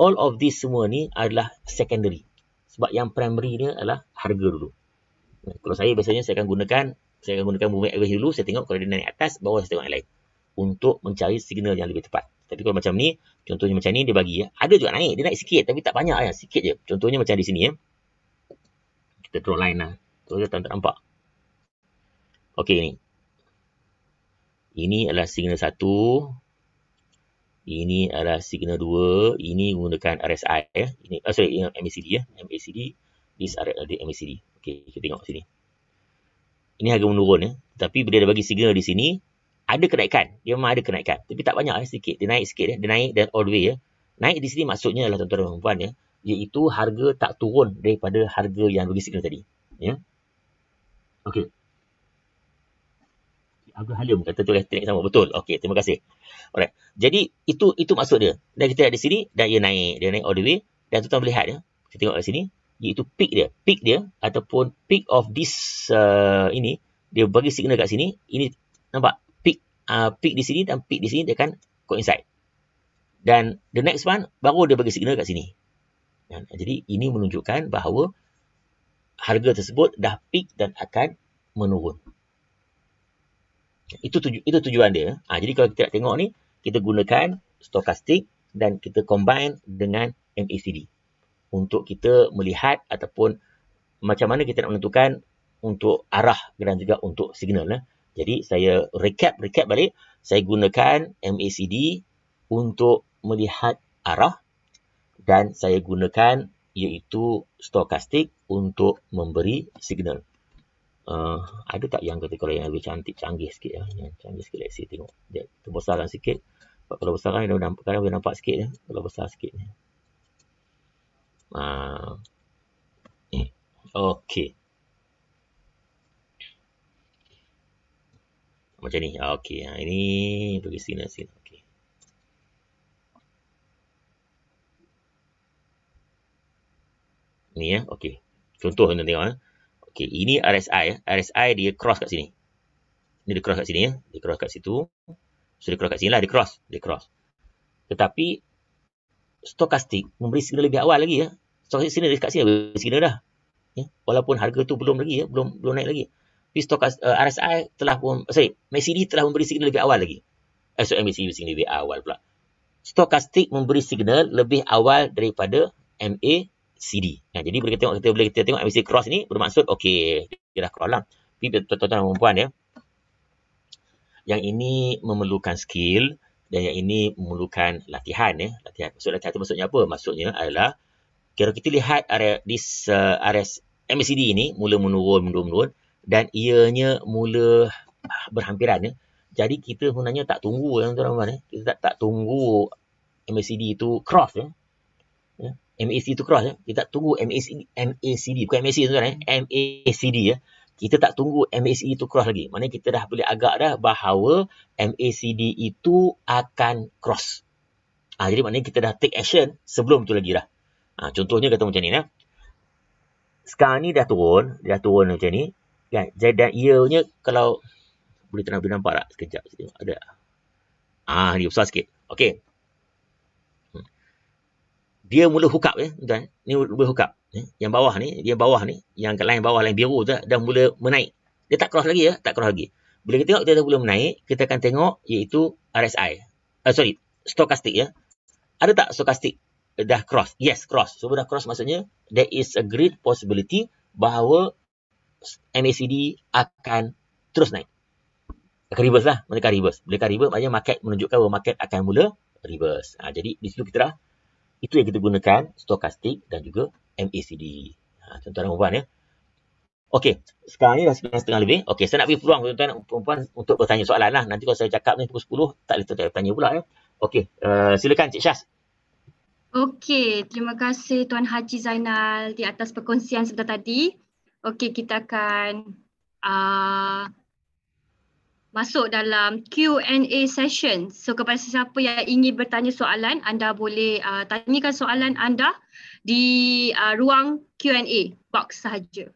all of this semua ni adalah secondary. Sebab yang primary dia adalah harga dulu. Kalau saya biasanya saya akan gunakan moving average dulu, saya tengok kalau dia naik atas, bawah saya tengok yang lain. untuk mencari signal yang lebih tepat. Tapi kalau macam ni, contohnya macam ni dia bagi ya. Ada juga naik, dia naik sikit tapi tak banyak ya, sikit je. Contohnya macam di sini ya. Kita draw line lah. So dia tak nampak. Okey ni. Ini adalah signal 1. Ini adalah signal 2. Ini menggunakan RSI ya. Ini MACD ya. MACD. This adalah MACD. Okey, kita tengok sini. Ini harga menurun ya. Tapi bila dia bagi signal di sini, ada kenaikan. Dia memang ada kenaikan. Tapi tak banyak ya, sikit. Dia naik sikit ya. Dia naik dan all the way ya. Naik di sini maksudnya adalah tuan-tuan dan puan ya. Iaitu harga tak turun daripada harga yang bagi signal tadi. Ya. Okey. Abdul Halim kata tu teknik sama. Betul. Okey, terima kasih. Alright. Jadi itu maksud dia. Dan kita lihat di sini dan dia naik all the way dan tuan-tuan lihat ya. Kita tengok di sini iaitu peak dia ataupun peak of this ini dia bagi signal kat sini. Ini nampak peak di sini dan peak di sini dia akan coincide. Dan the next one baru dia bagi signal kat sini. Jadi ini menunjukkan bahawa harga tersebut dah peak dan akan menurun. Itu tujuan dia. Jadi kalau kita nak tengok ni, kita gunakan stokastik dan kita combine dengan MACD untuk kita melihat ataupun macam mana kita nak menentukan untuk arah dan juga untuk signal. Jadi saya recap balik. Saya gunakan MACD untuk melihat arah dan saya gunakan iaitu stokastik untuk memberi signal. Ada tak yang kata kalau yang lebih canggih sikit ya? Yang canggih sikit, let's see, tengok. Dia terbesarkan sikit. Kalau besarkan dia boleh nampak sikit ya. Kalau besar sikit ni. Okey. Macam ni. Okey. Ini bagi sini. Okey. Ni ya. Okey. Contoh tuan tengok ya. Okey, ini RSI ya. RSI dia cross kat sini. Ini dia cross kat sini ya. Dia cross kat situ. So dia cross kat sini lah, dia cross. Tetapi stokastik memberi signal lebih awal lagi ya. Stokastik sini dekat sini beri signal dah. Ya, walaupun harga tu belum lagi ya, belum naik lagi. Tapi RSI telah MACD telah memberi signal lebih awal lagi. MACD signal lebih awal pula. Stokastik memberi signal lebih awal daripada MACD. Jadi bila kita tengok MACD cross ni bermaksud okey, dia dah cross lah. Tapi tuan-tuan dan puan ya, yang ini memerlukan skill dan yang ini memerlukan latihan ya. Latihan tu maksudnya apa? Maksudnya adalah kalau kita lihat MACD ini mula menurun dan ianya mula berhampiran ya. Jadi kita sebenarnya tak tunggu yang tuan-tuan ya. Kita tak tunggu MACD itu cross ya. MACD itu cross ya. Kita tak tunggu MACD bukan MACD tuan-tuan ya. MACD ya. Kita tak tunggu MACD itu cross lagi. Maknanya kita dah boleh agak dah bahawa MACD itu akan cross. Jadi maknanya kita dah take action sebelum tu lagi dah. Contohnya kata macam ni ya. Sekarang ni dah turun macam ni. Kan? Dan ianya kalau boleh nampak tak sekejap tengok ada. Dia besar sikit. Okey. Dia mula hook up ya, tuan. Ni mula hook up. Yang bawah ni, yang kat line bawah, line biru tu dah mula menaik. Dia tak cross lagi ya, Bila kita tengok dia dah mula menaik, kita akan tengok iaitu RSI. Stokastik ya. Ada tak stokastik dah cross? Yes, cross. So dah cross maksudnya there is a great possibility bahawa MACD akan terus naik. Akan reverse lah, mereka reverse. Bila reverse, maknanya market menunjukkan bahawa market akan mula reverse. Jadi di situ kita dah, itu yang kita gunakan, stokastik dan juga MACD. Tuan-tuan dan puan ya. Okey, sekarang ni dah 9:30 lebih. Okey, saya nak beri peluang tuan-tuan dan puan untuk bertanya soalan lah. Nanti kalau saya cakap ni pukul 10, tak boleh tuan-tuan tanya pula ya. Okey, silakan Cik Syaz. Okey, terima kasih Tuan Haji Zainal di atas perkongsian sebentar tadi. Okey, kita akan masuk dalam Q&A session. So kepada sesiapa yang ingin bertanya soalan, anda boleh tanyakan soalan anda di ruang Q&A box sahaja.